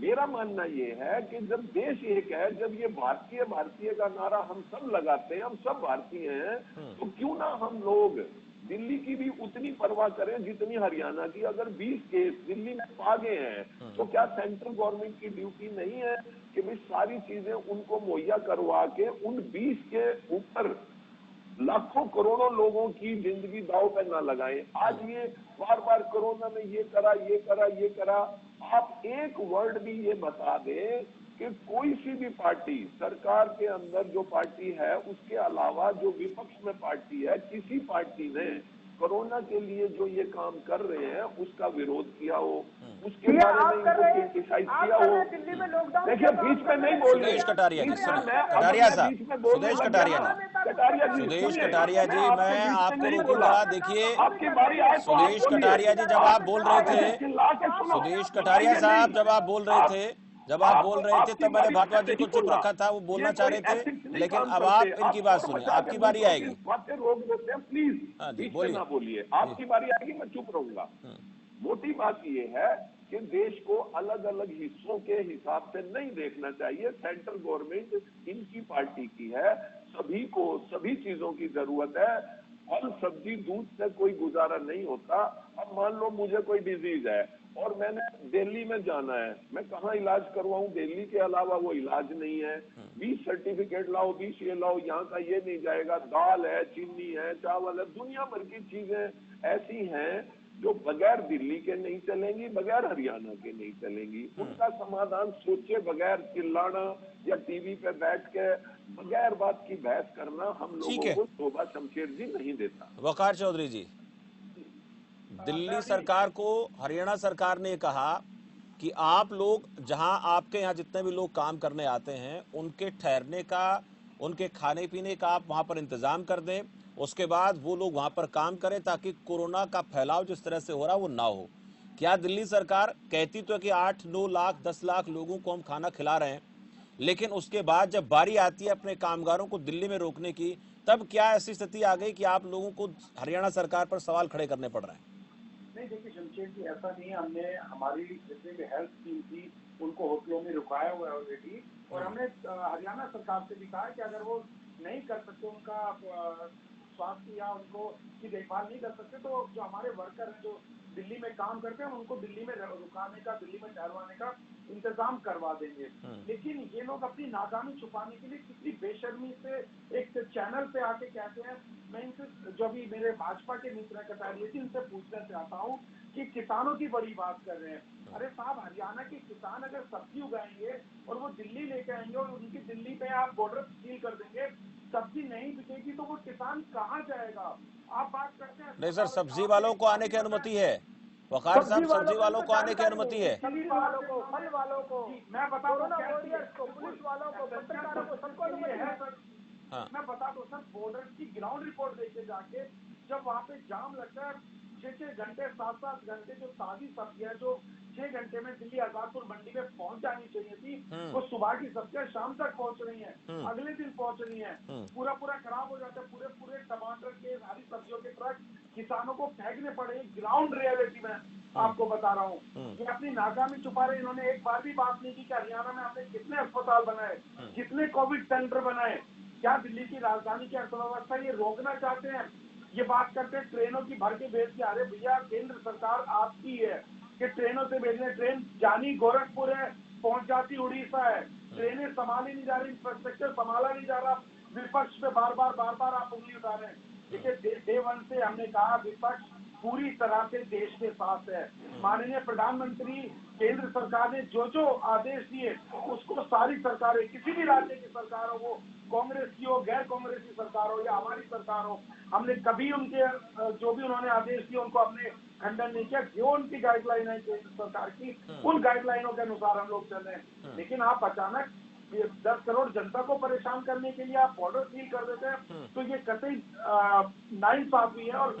मेरा मानना ये है कि जब देश एक है, जब ये भारतीय भारतीय का नारा हम सब लगाते हैं, हम सब भारतीय हैं, तो क्यों ना हम लोग दिल्ली की भी उतनी परवाह करें जितनी हरियाणा की। अगर 20 केस दिल्ली में पा गए हैं तो क्या सेंट्रल गवर्नमेंट की ड्यूटी नहीं है कि भाई सारी चीजें उनको मुहैया करवा के उन 20 के ऊपर लाखों करोड़ों लोगों की जिंदगी दांव पे ना लगाएं। आज ये बार बार कोरोना में ये करा, ये करा, ये करा। आप एक वर्ड भी ये बता दें कि कोई सी भी पार्टी, सरकार के अंदर जो पार्टी है उसके अलावा जो विपक्ष में पार्टी है, किसी पार्टी ने कोरोना के लिए जो ये काम कर रहे हैं उसका विरोध किया हो, उसके बारे में इनको क्रिटिसाइज किया हो। देखिए, बीच में नहीं बोल रहे। सुदेश कटारिया जी, कटारिया साहब, सुदेश कटारिया जी, सुदेश कटारिया जी, मैं आपको रोकूंगा। देखिए, सुदेश कटारिया जी, जब आप बोल रहे थे, सुदेश कटारिया साहब जब आप बोल रहे थे, तब मैंने भारद्वाज जी को चुप रखा था, वो बोलना चाह रहे थे, लेकिन अब आप इनकी बात सुनिए, आपकी बारी आएगी। बातें रोक देते हैं, प्लीज हाँ जी, बीच में बोलिए। ना बोलिए। आपकी बारी आएगी, मैं चुप रहूंगा। मोटी बात ये है कि देश को अलग अलग हिस्सों के हिसाब से नहीं देखना चाहिए। सेंट्रल गवर्नमेंट इनकी पार्टी की है, सभी को सभी चीजों की जरूरत है। फल सब्जी दूध से कोई गुजारा नहीं होता। अब मान लो मुझे कोई डिजीज है और मैंने दिल्ली में जाना है, मैं कहाँ इलाज करवाऊं? दिल्ली के अलावा वो इलाज नहीं है। 20 सर्टिफिकेट लाओ, 20 ये लाओ, यहाँ का ये नहीं जाएगा। दाल है, चीनी है, चावल है, दुनिया भर की चीजें ऐसी हैं जो बगैर दिल्ली के नहीं चलेंगी, बगैर हरियाणा के नहीं चलेंगी। उनका समाधान सोचे बगैर चिल्लाना या टीवी पे बैठ के बगैर बात की बहस करना हम लोगों को शोभा शमशेर जी नहीं देता। वकार चौधरी जी, दिल्ली सरकार को हरियाणा सरकार ने कहा कि आप लोग जहां आपके यहाँ जितने भी लोग काम करने आते हैं उनके ठहरने का, उनके खाने पीने का आप वहां पर इंतजाम कर दें, उसके बाद वो लोग वहां पर काम करें ताकि कोरोना का फैलाव जिस तरह से हो रहा है वो ना हो। क्या दिल्ली सरकार कहती तो है कि 8-9 लाख 10 लाख लोगों को हम खाना खिला रहे हैं, लेकिन उसके बाद जब बारी आती है अपने कामगारों को दिल्ली में रोकने की, तब क्या ऐसी स्थिति आ गई कि आप लोगों को हरियाणा सरकार पर सवाल खड़े करने पड़ रहे हैं? नहीं, देखिए शमशेर जी, ऐसा नहीं है। हमने हमारी जितने भी हेल्थ टीम थी उनको होटलों में रुकाया हुआ है ऑलरेडी, और हमने हरियाणा सरकार से भी कहा है कि अगर वो नहीं कर सकते, उनका स्वास्थ्य या उनको की देखभाल नहीं कर सकते, तो जो हमारे वर्कर हैं जो दिल्ली में काम करते हैं उनको दिल्ली में रुकाने का, दिल्ली में ठहरवाने का इंतजाम करवा देंगे। लेकिन ये लोग अपनी नाकामी छुपाने के लिए कितनी बेशर्मी से एक चैनल पे आके कहते हैं। मैं इनसे, जो भी मेरे भाजपा के मित्र कटारिया जी, इनसे पूछना चाहता हूँ कि किसानों की बड़ी बात कर रहे हैं। अरे साहब, हरियाणा के किसान अगर सब्जी उगाएंगे और वो दिल्ली लेके आएंगे और उनकी दिल्ली पे आप बॉर्डर सील कर देंगे, सब्जी नहीं बिकेगी तो वो किसान कहाँ जाएगा? आप बात करते हैं। नहीं सर, सब्जी वालों को आने की अनुमति है। वकार साहब, सब्जी वालों को आने की अनुमति है। सब्जी वालों को, फल वालों को, मैं बता दूं, कोरोना वॉरियर्स को, पुलिस वालों को, पत्रकारों को, सबको अनुमति है। हाँ। मैं बता दूं सर, बॉर्डर की ग्राउंड रिपोर्ट देखे जाके, जब वहाँ पे जाम लगता है 6-6 घंटे, 7-7 घंटे, जो ताजी सब्जियां जो 6 घंटे में दिल्ली आजादपुर मंडी में पहुंच जानी चाहिए थी, वो सुबह की सब्जियां शाम तक पहुंच रही हैं, अगले दिन पहुंच रही हैं। पूरा खराब हो जाता है। पूरे टमाटर के, हरी सब्जियों के ट्रक किसानों को फेंकने पड़े। ग्राउंड रियलिटी में आपको बता रहा हूँ। ये अपनी नाकामी छुपा रहे। इन्होंने एक बार भी बात नहीं की कि हरियाणा में हमने कितने अस्पताल बनाए, कितने कोविड सेंटर बनाए। क्या दिल्ली की राजधानी की अर्थव्यवस्था ये रोकना चाहते हैं? ये बात करते हैं ट्रेनों की भर के भेज के। अरे भैया, केंद्र सरकार आपकी है कि ट्रेनों से भेजने। ट्रेन जानी गोरखपुर है, पहुंच जाती उड़ीसा है। ट्रेनें संभाली नहीं जा रही, इंफ्रास्ट्रक्चर संभाला नहीं जा रहा। विपक्ष पे बार बार आप उंगली उठा रहे हैं। देखिए, डे वन से हमने कहा विपक्ष पूरी तरह से देश के साथ है। माननीय प्रधानमंत्री, केंद्र सरकार ने जो आदेश दिए उसको सारी सरकारें, किसी भी राज्य की सरकार हो, वो कांग्रेस की हो, गैर कांग्रेस की सरकार हो या हमारी सरकार हो, हमने कभी उनके जो भी उन्होंने आदेश दिए उनको हमने खंडन नहीं किया। जो उनकी गाइडलाइन है केंद्र सरकार की, उन गाइडलाइनों के अनुसार हम लोग चल रहे हैं। लेकिन आप अचानक 10 करोड़ जनता को परेशान करने के लिए आप बॉर्डर सील कर देते हैं, तो ये कतई नाइंसाफी है और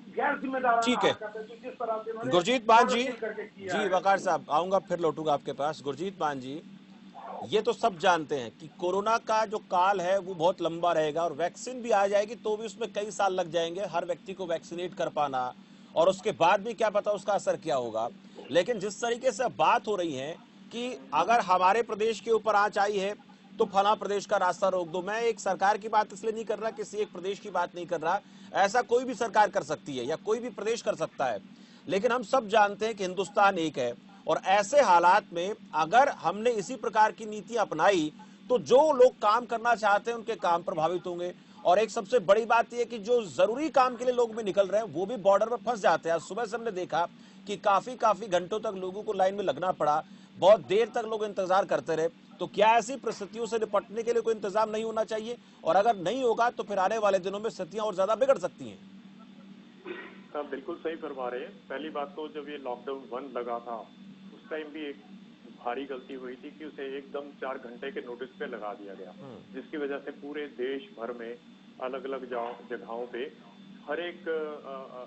गैर जिम्मेदार। ठीक है, गुरजीत मान जी, वकार साहब आऊंगा, फिर लौटूंगा आपके पास। गुरजीत मान जी, ये तो सब जानते हैं कि कोरोना का जो काल है वो बहुत लंबा रहेगा और वैक्सीन भी आ जाएगी तो भी उसमें कई साल लग जाएंगे हर व्यक्ति को वैक्सीनेट कर पाना, और उसके बाद भी क्या पता उसका असर क्या होगा। लेकिन जिस तरीके से बात हो रही है कि अगर हमारे प्रदेश के ऊपर आंच आई है तो फला प्रदेश का रास्ता रोक दो। मैं एक सरकार की बात इसलिए नहीं कर रहा, किसी एक प्रदेश की बात नहीं कर रहा, ऐसा कोई भी सरकार कर सकती है या कोई भी प्रदेश कर सकता है। लेकिन हम सब जानते हैं कि हिंदुस्तान एक है और ऐसे हालात में अगर हमने इसी प्रकार की नीति अपनाई तो जो लोग काम करना चाहते हैं उनके काम प्रभावित होंगे। और एक सबसे बड़ी बात यह कि जो जरूरी काम के लिए लोग भी निकल रहे हैं वो भी बॉर्डर पर फंस जाते हैं। सुबह से हमने देखा कि काफी घंटों तक लोगों को लाइन में लगना पड़ा, बहुत देर तक लोग इंतजार करते रहे। तो क्या ऐसी परिस्थितियों से निपटने के लिए कोई इंतजाम नहीं होना चाहिए? और अगर नहीं होगा तो फिर आने वाले दिनों में स्थितियां और ज्यादा बिगड़ सकती हैं। आप बिल्कुल सही फरमा रहे हैं। पहली बात तो जब ये लॉकडाउन 1 लगा था उस टाइम भी एक भारी गलती हुई थी कि उसे एकदम 4 घंटे के नोटिस पे लगा दिया गया, जिसकी वजह से पूरे देश भर में अलग अलग जगहों पे हर एक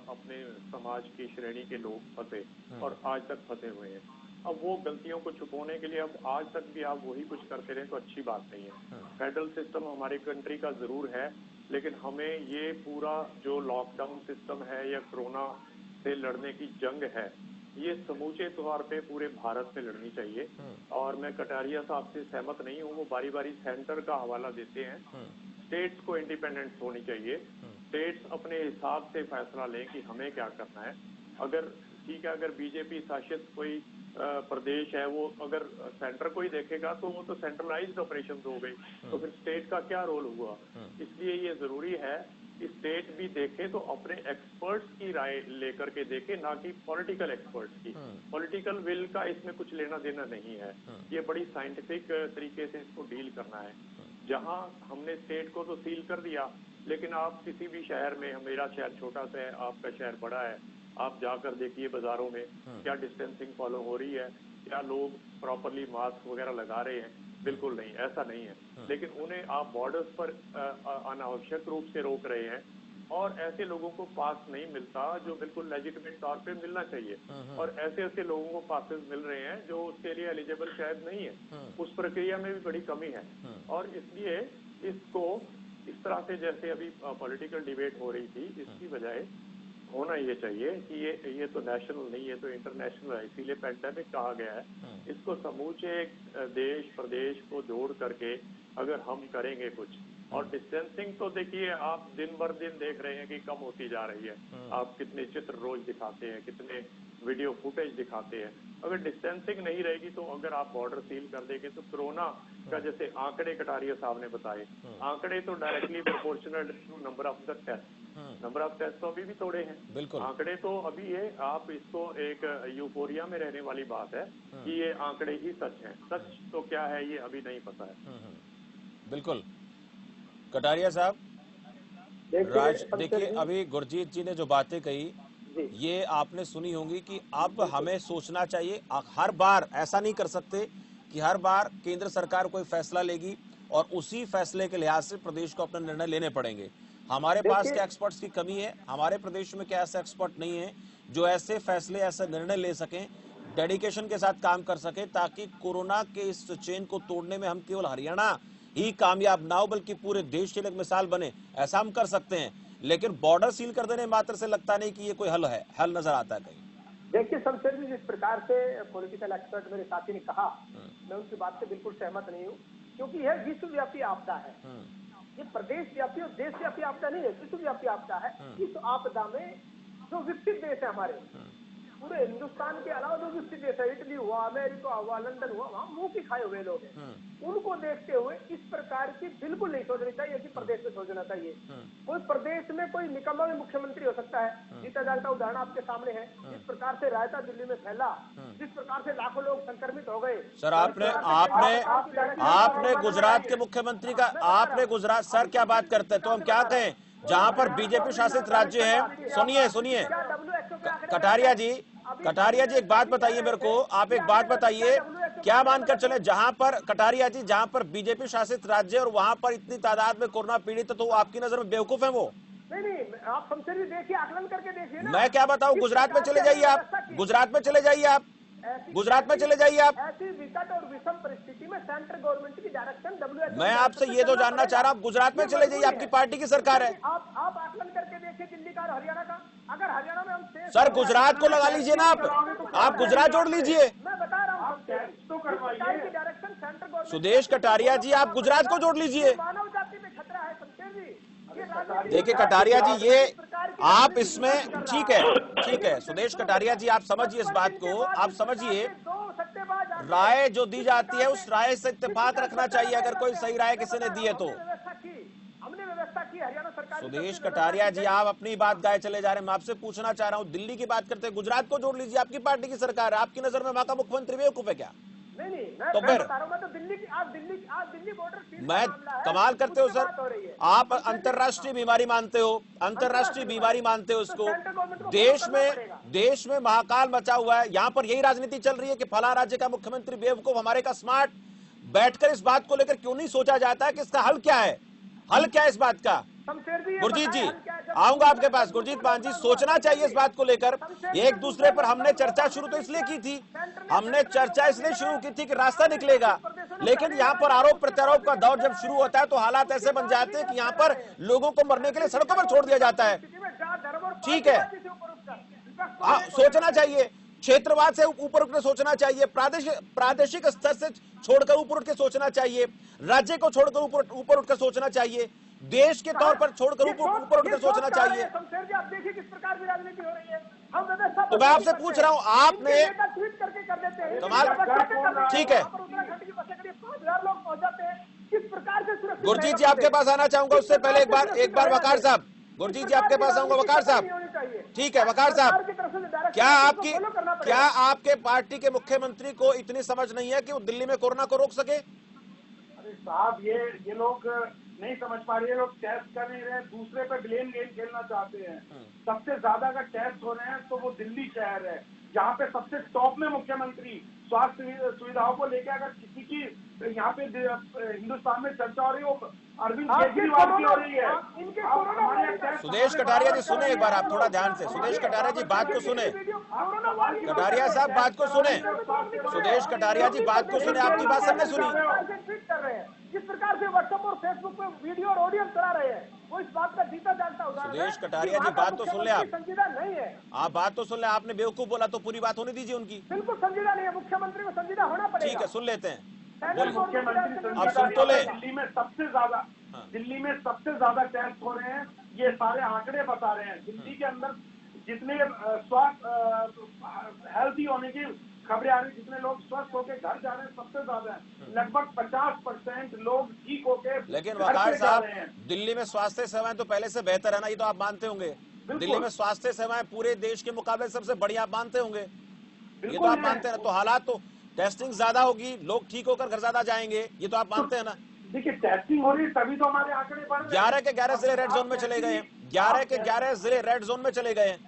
अपने समाज की श्रेणी के लोग फंसे और आज तक फंसे हुए हैं। अब वो गलतियों को छुपाने के लिए अब आज तक भी आप वही कुछ करते रहे तो अच्छी बात नहीं है। फेडरल सिस्टम हमारी कंट्री का जरूर है, लेकिन हमें ये पूरा जो लॉकडाउन सिस्टम है या कोरोना से लड़ने की जंग है ये समूचे तौर पे पूरे भारत में लड़नी चाहिए। और मैं कटारिया साहब से सहमत नहीं हूँ, वो बारी बारी सेंटर का हवाला देते हैं। स्टेट्स को इंडिपेंडेंस होनी चाहिए, स्टेट्स अपने हिसाब से फैसला लें कि हमें क्या करना है। अगर ठीक है, अगर बीजेपी शासित कोई प्रदेश है वो अगर सेंटर को ही देखेगा तो वो तो सेंट्रलाइज्ड ऑपरेशन हो गई, तो फिर स्टेट का क्या रोल हुआ। इसलिए ये जरूरी है कि स्टेट भी देखे तो अपने एक्सपर्ट्स की राय लेकर के देखे, ना कि पॉलिटिकल एक्सपर्ट्स की। पॉलिटिकल विल का इसमें कुछ लेना देना नहीं है, ये बड़ी साइंटिफिक तरीके से इसको डील करना है। जहां हमने स्टेट को तो सील कर दिया, लेकिन आप किसी भी शहर में, मेरा शहर छोटा सा है, आपका शहर बड़ा है, आप जाकर देखिए बाजारों में क्या डिस्टेंसिंग फॉलो हो रही है, क्या लोग प्रॉपरली मास्क वगैरह लगा रहे हैं। बिल्कुल नहीं, ऐसा नहीं है। लेकिन उन्हें आप बॉर्डर्स पर अनावश्यक रूप से रोक रहे हैं और ऐसे लोगों को पास नहीं मिलता जो बिल्कुल लेजिटिमेट तौर पे मिलना चाहिए, और ऐसे ऐसे लोगों को पासेस मिल रहे हैं जो उसके लिए एलिजिबल शायद नहीं है। उस प्रक्रिया में भी बड़ी कमी है और इसलिए इसको इस तरह से जैसे अभी पॉलिटिकल डिबेट हो रही थी, इसकी बजाय होना ये चाहिए कि ये तो नेशनल नहीं है तो इंटरनेशनल है, इसीलिए पैंडेमिक कहा गया है। इसको समूचे देश प्रदेश को जोड़ करके अगर हम करेंगे कुछ, और डिस्टेंसिंग तो देखिए आप दिन भर दिन देख रहे हैं कि कम होती जा रही है। आप कितने चित्र रोज दिखाते हैं, कितने वीडियो फुटेज दिखाते हैं। अगर डिस्टेंसिंग नहीं रहेगी तो अगर आप बॉर्डर सील कर देंगे तो कोरोना का जैसे आंकड़े कटारिया साहब ने बताए, आंकड़े तो directly proportional to number of the test, number of test तो अभी भी थोड़े हैं। बिल्कुल, आंकड़े तो अभी है, आप इसको एक यूफोरिया में रहने वाली बात है कि ये आंकड़े ही सच हैं। सच तो क्या है ये अभी नहीं पता है। बिल्कुल कटारिया साहब, राज देखिए अभी गुरजीत जी ने जो बातें कही ये आपने सुनी होंगी कि अब हमें सोचना चाहिए। हर बार ऐसा नहीं कर सकते कि हर बार केंद्र सरकार कोई फैसला लेगी और उसी फैसले के लिहाज से प्रदेश को अपने निर्णय लेने पड़ेंगे। हमारे पास क्या एक्सपर्ट्स की कमी है? हमारे प्रदेश में क्या ऐसे एक्सपर्ट नहीं है जो ऐसे फैसले, ऐसे निर्णय ले सकें, डेडिकेशन के साथ काम कर सके, ताकि कोरोना के इस चेन को तोड़ने में हम केवल हरियाणा ही कामयाब ना हो बल्कि पूरे देश के लिए एक मिसाल बने। ऐसा हम कर सकते हैं, लेकिन बॉर्डर सील कर देने मात्र से लगता नहीं कि ये कोई हल है, हल नजर आता है कहीं। देखिए शमशेर जी, जिस प्रकार से पॉलिटिकल एक्सपर्ट मेरे साथी ने कहा, मैं उनकी बात से बिल्कुल सहमत नहीं हूँ, क्योंकि यह विश्वव्यापी आपदा है। ये प्रदेश व्यापी और देश व्यापी आपदा नहीं है, विश्वव्यापी आपदा है। इस आपदा में जो विकसित देश है हमारे, पूरे हिंदुस्तान के अलावा जो विकसित देश है, इटली हुआ, अमेरिका हुआ, लंदन हुआ, वहां मुंह की खाए हुए लोग हैं। उनको देखते हुए इस प्रकार की बिल्कुल नहीं सोचनी चाहिए कि प्रदेश में सोचना चाहिए। कोई प्रदेश में कोई निकम्मा भी मुख्यमंत्री हो सकता है, जीता जागता उदाहरण आपके सामने है। जिस प्रकार से रायता दिल्ली में फैला, जिस प्रकार से लाखों लोग संक्रमित हो गए। सर आपने गुजरात के मुख्यमंत्री का, आपने गुजरात, सर क्या बात करते हैं, तो हम क्या कहें जहां पर बीजेपी शासित राज्य है। सुनिए कटारिया जी एक बात बताइए मेरे को, आप एक बात बताइए, क्या मानकर चले जहां पर कटारिया जी, जहां पर बीजेपी शासित राज्य और वहां पर इतनी तादाद में कोरोना पीड़ित, तो आपकी नजर में बेवकूफ है वो? नहीं, आप शमशेर जी देखिए, आकलन करके देखिए ना। मैं क्या बताऊं, गुजरात में चले जाइए आप, गुजरात में चले जाइए आप, गुजरात में चले जाइए आप। ऐसी विकट और विषम परिस्थिति में सेंट्रल गवर्नमेंट की डायरेक्शन WHO मैं आपसे ये तो जानना चाह रहा हूं, गुजरात में चले जाइए, आपकी पार्टी की सरकार है। आप आकलन करके देखिए दिल्ली का और हरियाणा का। अगर हरियाणा में हम सर गुजरात को लगा लीजिए ना, आप गुजरात जोड़ लीजिए। मैं बता रहा हूँ, तो करवाइए। की direction central government. Sudesh Kataria ji, आप गुजरात को जोड़ लीजिए। मानव जाति में खतरा है शमशेर जी। देखिए कटारिया जी, ये आप इसमें ठीक है सुदेश कटारिया जी, आप समझिए इस बात को, आप समझिए राय जो दी जाती है उस राय से इत्तेफाक रखना चाहिए। अगर कोई सही राय किसी ने दी है तो हमने व्यवस्था की, हरियाणा सरकार। सुदेश कटारिया जी, आप अपनी बात गाए चले जा रहे हैं। मैं आपसे पूछना चाह रहा हूं, दिल्ली की बात करते हैं, गुजरात को जोड़ लीजिए, आपकी पार्टी की सरकार है। आपकी नजर में वहां का मुख्यमंत्री बेवकूफ है क्या? नहीं, तो फिर मैं तो दिल्ली की, आज दिल्ली बॉर्डर मैं कमाल करते हो सर, आप अंतर्राष्ट्रीय बीमारी मानते हो, अंतर्राष्ट्रीय बीमारी मानते हो इसको। देश में महाकाल मचा हुआ है, यहां पर यही राजनीति चल रही है कि फला राज्य का मुख्यमंत्री बेवकूफ, हमारे का स्मार्ट। बैठकर इस बात को लेकर क्यों नहीं सोचा जाता है कि इसका हल क्या है? हल क्या है इस बात का? गुरजीत जी, आऊंगा आपके पास। गुरजीत मान जी, सोचना चाहिए इस बात को लेकर। एक दूसरे पर हमने चर्चा शुरू तो इसलिए की थी, हमने चर्चा इसलिए शुरू की थी कि रास्ता निकलेगा, लेकिन यहाँ पर आरोप प्रत्यारोप का दौर जब शुरू होता है तो हालात ऐसे बन जाते हैं कि यहाँ पर लोगों को मरने के लिए सड़कों पर छोड़ दिया जाता है। ठीक है, सोचना चाहिए, क्षेत्रवाद से ऊपर उठ के सोचना चाहिए, प्रादेशिक स्तर से छोड़कर ऊपर उठ के सोचना चाहिए, राज्य को छोड़कर ऊपर उठकर सोचना चाहिए, देश के तौर पर छोड़कर ऊपर उठकर सोचना चाहिए। आप देखिए किस प्रकार की राजनीति हो रही है। हम तो मैं आपसे पूछ रहा हूं, आपने ट्वीट करके कर देते हैं कमाल, ठीक है। उत्तराखंड की बसें करीब 5,000 लोग पहुंच जाते हैं। किस प्रकार से सुरक्षित? गुरजीत जी आपके पास आना चाहूंगा, उससे पहले एक बार वकार साहब, गुरजीत जी आपके पास आऊंगा। वकार साहब, ठीक है वकार साहब, क्या आपके पार्टी के मुख्यमंत्री को इतनी समझ नहीं है कि वो दिल्ली में कोरोना को रोक सके? अरे साहब, ये लोग नहीं समझ पा रहे, लोग टेस्ट कर नहीं रहे, दूसरे पे ब्लेम गेम खेलना चाहते हैं। सबसे ज्यादा अगर टेस्ट हो रहे हैं तो वो दिल्ली शहर है, जहाँ पे सबसे टॉप में मुख्यमंत्री स्वास्थ्य सुविधाओं को लेकर अगर किसी की यहाँ पे हिंदुस्तान में चर्चा हो रही है वो अरविंद केजरीवाल की हो रही है। सुदेश कटारिया जी सुने एक बार, आप थोड़ा ध्यान से। सुदेश कटारिया जी बात को सुने, कटारिया साहब बात को सुने, सुदेश कटारिया जी बात को सुने, आपकी बात सबने सुनी। जिस प्रकार से व्हाट्सएप और फेसबुक पे वीडियो और ऑडियो चला रहे हैं, वो इस बात का जीता जानता उदाहरण है। सुदेश कटारिया जी बात तो सुन ले, आप संजीदा नहीं है। आप बात तो सुन ले, आपने बेवकूफ बोला तो पूरी बात होने दीजिए उनकी। बिल्कुल संजीदा नहीं है, मुख्यमंत्री को संजीदा होना पड़ेगा। ठीक है, सुन लेते हैं। मुख्यमंत्री अब सुन तो ले। दिल्ली में सबसे ज्यादा टेस्ट हो रहे हैं, ये सारे आंकड़े बता रहे हैं। दिल्ली के अंदर जितने स्वास्थ्य हेल्थी होने की खबरें आ रही, जितने लोग स्वस्थ होकर घर जा रहे हैं सबसे ज्यादा है। लगभग 50% लोग ठीक होकर। लेकिन वकार साहब, दिल्ली में स्वास्थ्य सेवाएं तो पहले से बेहतर है ना, ये तो आप मानते होंगे। दिल्ली में स्वास्थ्य सेवाएं पूरे देश के मुकाबले सबसे बढ़िया आप मानते होंगे, ये तो आप मानते हैं ना। तो हालात तो टेस्टिंग ज्यादा होगी, लोग ठीक होकर घर ज्यादा जाएंगे, ये तो आप मानते हैं ना। देखिए टेस्टिंग हो रही है तभी तो हमारे आंकड़े बढ़ रहे हैं। 11 के 11 जिले रेड जोन में चले गए हैं, 11 के 11 जिले रेड जोन में चले गए हैं।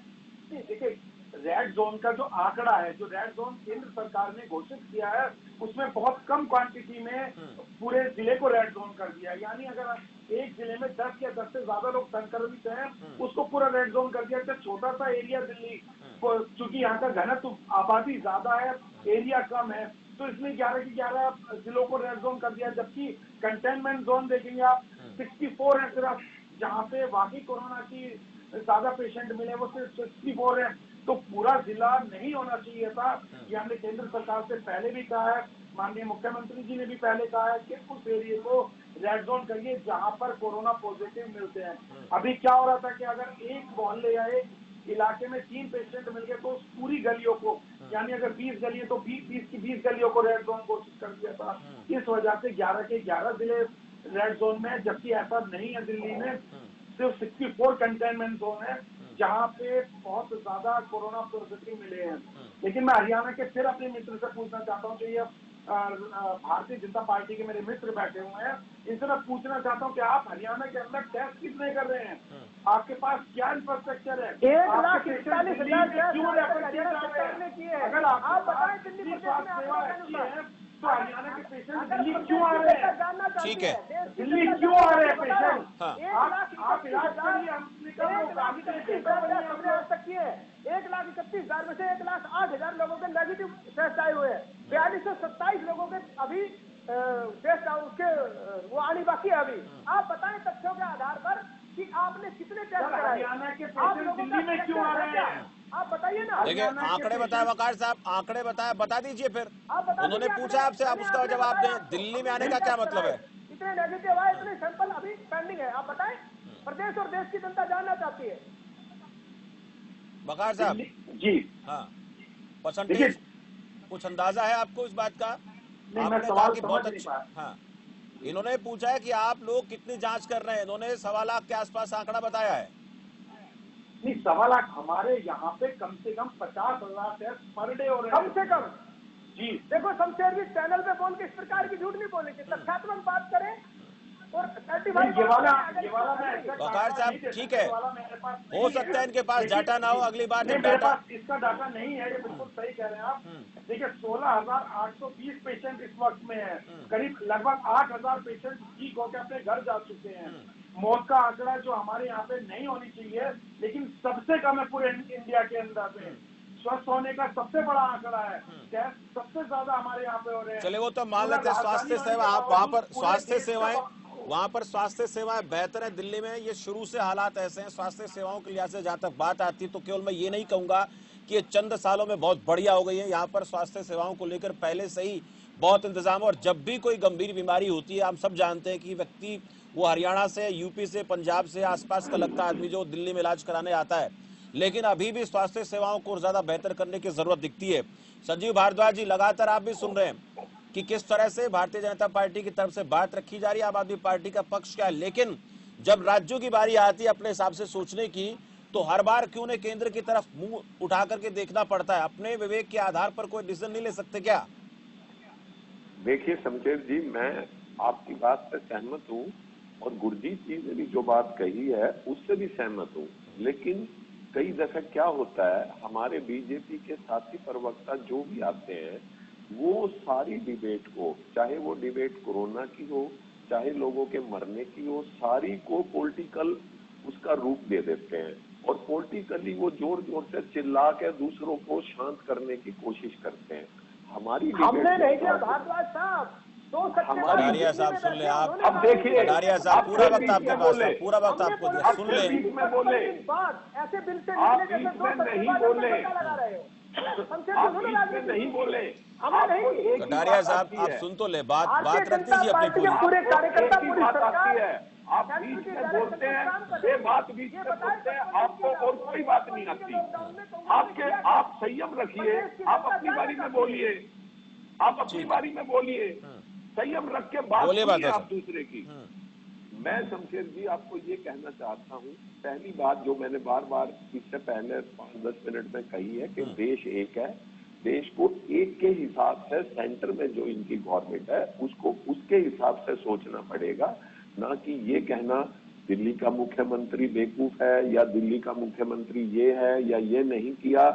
देखिए रेड जोन का जो आंकड़ा है, जो रेड जोन केंद्र सरकार ने घोषित किया है, उसमें बहुत कम क्वांटिटी में पूरे जिले को रेड जोन कर दिया है। यानी अगर एक जिले में 10 या 10 से ज्यादा लोग संक्रमित हैं, उसको पूरा रेड जोन कर दिया। छोटा सा एरिया दिल्ली, चूंकि यहाँ का घनत्व आबादी ज्यादा है, एरिया कम है, तो इसमें 11 के 11 जिलों को रेड जोन कर दिया। जबकि कंटेनमेंट जोन देखेंगे आप 64 है सिर्फ, जहाँ पे वाकई कोरोना की ज्यादा पेशेंट मिले वो सिर्फ 64 है। तो पूरा जिला नहीं होना चाहिए था। ये हमने केंद्र सरकार से पहले भी कहा है, माननीय मुख्यमंत्री जी ने भी पहले कहा है कि उस एरिया को रेड जोन करिए जहाँ पर कोरोना पॉजिटिव मिलते हैं। अभी क्या हो रहा था कि अगर एक मोहल्ले या एक इलाके में 3 पेशेंट मिल गए तो उस पूरी गलियों को, यानी अगर 20 गली है तो 20 गलियों को रेड जोन घोषित कर दिया था। इस वजह से 11 के 11 जिले रेड जोन में, जबकि ऐसा नहीं है। दिल्ली में सिर्फ 64 कंटेनमेंट जोन है जहाँ पे बहुत ज्यादा कोरोना पॉजिटिव मिले हैं। लेकिन मैं हरियाणा के फिर अपने मित्र से पूछना चाहता हूँ कि ये भारतीय जनता पार्टी के मेरे मित्र बैठे हुए हैं, इनसे मैं पूछना चाहता हूँ कि आप हरियाणा के अंदर टेस्ट कितने कर रहे हैं? आपके पास क्या इंफ्रास्ट्रक्चर है? 1,41,000 क्यों रेफर किए जा रहे हैं? अगर आपके पास स्वास्थ्य सेवा अच्छी है तो हरियाणा के पेशेंट दिल्ली क्यों आ रहे हैं? ठीक है। दिल्ली क्यों आ रहे हैं पेशेंट? हाँ। आप इलाज करिए, हमने कहा वो काम के लिए पेपर बनिए आप लोग। 1,31,000 में से 1,08,000 लोगों के नेगेटिव टेस्ट आए हुए हैं। 4227 लोगों के अभी टेस्ट उसके वो आनी बाकी है अभी। आप बताएं तथ्यों के आधार पर कि आपने कितने टेस्ट कराए? हरियाणा के पेशेंट दिल्ली में क्यों आ रहे हैं? आप बताइए ना। देखिए, आंकड़े बताए वकार साहब, आंकड़े बताए, बता दीजिए फिर। उन्होंने पूछा आपसे, आप उसका जवाब दें। दिल्ली में आने का क्या मतलब है? इतने नेगेटिव आए, इतने सैंपल अभी पेंडिंग है, आप बताएं। प्रदेश और देश की जनता जानना चाहती है। वकार साहब जी हाँ, परसेंटेज कुछ अंदाजा है आपको इस बात का? मैं आपने कहा सवाल कि समझ बहुत नहीं अच्छा। पाया। हाँ, इन्होंने पूछा है कि आप लोग कितनी जांच कर रहे हैं। इन्होंने 1.25 लाख के आसपास आंकड़ा बताया है। नहीं, 1.25 लाख हमारे यहाँ पे कम से कम 50,000 टेस्ट पर डे हो रहे हैं। कम से कम जी देखो, शमशेर जी चैनल पे बोल के इस प्रकार की झूठ नहीं बोलेंगे, तथ्यात्मक बात करें और सर्टिफाइड। ये वाला मैं वकार साहब ठीक है, हो सकता है इनके पास डाटा ना हो। अगली बार जब मेरे डाटा पास इसका डाटा नहीं है, ये बिल्कुल सही कह रहे हैं आप। देखिए 16,820 पेशेंट इस वक्त में है। करीब लगभग 8,000 पेशेंट ठीक होकर अपने घर जा चुके हैं। मौत का आंकड़ा जो हमारे यहाँ पे नहीं होनी चाहिए, लेकिन सबसे कम है पूरे इंडिया के अंदर में। स्वस्थ होने का सबसे बड़ा आंकड़ा है। टेस्ट सबसे ज्यादा हमारे यहाँ पे हो रहे हैं। चले, वो तो मान लेते हैं स्वास्थ्य सेवा। आप वहां पर स्वास्थ्य सेवाएं, वहां पर स्वास्थ्य सेवाएं बेहतर है। दिल्ली में ये शुरू से हालात ऐसे हैं स्वास्थ्य सेवाओं के लिहाज से। जहां तक बात आती है तो केवल मैं ये नहीं कहूंगा कि ये चंद सालों में बहुत बढ़िया हो गई है। यहाँ पर स्वास्थ्य सेवाओं को लेकर पहले से ही बहुत इंतजाम। और जब भी कोई गंभीर बीमारी होती है, हम सब जानते हैं कि व्यक्ति वो हरियाणा से, यूपी से, पंजाब से, आसपास का लगता आदमी जो दिल्ली में इलाज कराने आता है। लेकिन अभी भी स्वास्थ्य सेवाओं को ज्यादा बेहतर करने की जरूरत दिखती है। संजीव भारद्वाज जी, लगातार आप भी सुन रहे हैं कि किस तरह से भारतीय जनता पार्टी की तरफ से बात रखी जा रही है। आम आदमी पार्टी का पक्ष क्या है, लेकिन जब राज्यों की बारी आती है अपने हिसाब से सोचने की, तो हर बार क्यों ने केंद्र की तरफ मुंह उठा करके देखना पड़ता है? अपने विवेक के आधार पर कोई डिसीजन नहीं ले सकते क्या? देखिए शमशेर जी, मैं आपकी बात से सहमत हूँ और गुरजीत जी ने भी जो बात कही है उससे भी सहमत हूँ। लेकिन कई दफे क्या होता है, हमारे बीजेपी के साथी प्रवक्ता जो भी आते हैं वो सारी डिबेट को, चाहे वो डिबेट कोरोना की हो, चाहे लोगों के मरने की हो, सारी को पॉलिटिकल उसका रूप दे देते हैं और पॉलिटिकली वो जोर जोर से चिल्ला के दूसरों को शांत करने की कोशिश करते हैं। हमारी हमने नहीं किया भारद्वाज साहब, कटारिया साहब सुन ले आप। अब देखिए कटारिया साहब, पूरा वक्त आपके पास था, पूरा वक्त आपको दिया, सुन ले। बीच में बोले, ऐसे बिल से आप बीच में नहीं बोले, आप बीच में नहीं बोले। कटारिया साहब आप सुन तो ले, बात रख दीजिए अपनी पूरी। पूरे कार्यकर्ता पूरी सरकार है, आप बीच में बोलते हैं, ये बात बीच में बोलते हैं, आपको और कोई बात नहीं आती। आप संयम रखिए, आप अपनी बारी में बोलिए, आप अपनी बारी में बोलिए, संयम रख के बात कीजिए आप दूसरे की। मैं शमशेर जी आपको ये कहना चाहता हूँ, पहली बात जो मैंने बार बार इससे पहले 5-10 मिनट में कही है कि देश एक है। देश को एक के हिसाब से सेंटर में जो इनकी गवर्नमेंट है उसको उसके हिसाब से सोचना पड़ेगा, ना कि ये कहना दिल्ली का मुख्यमंत्री बेवकूफ है या दिल्ली का मुख्यमंत्री ये है या ये नहीं किया।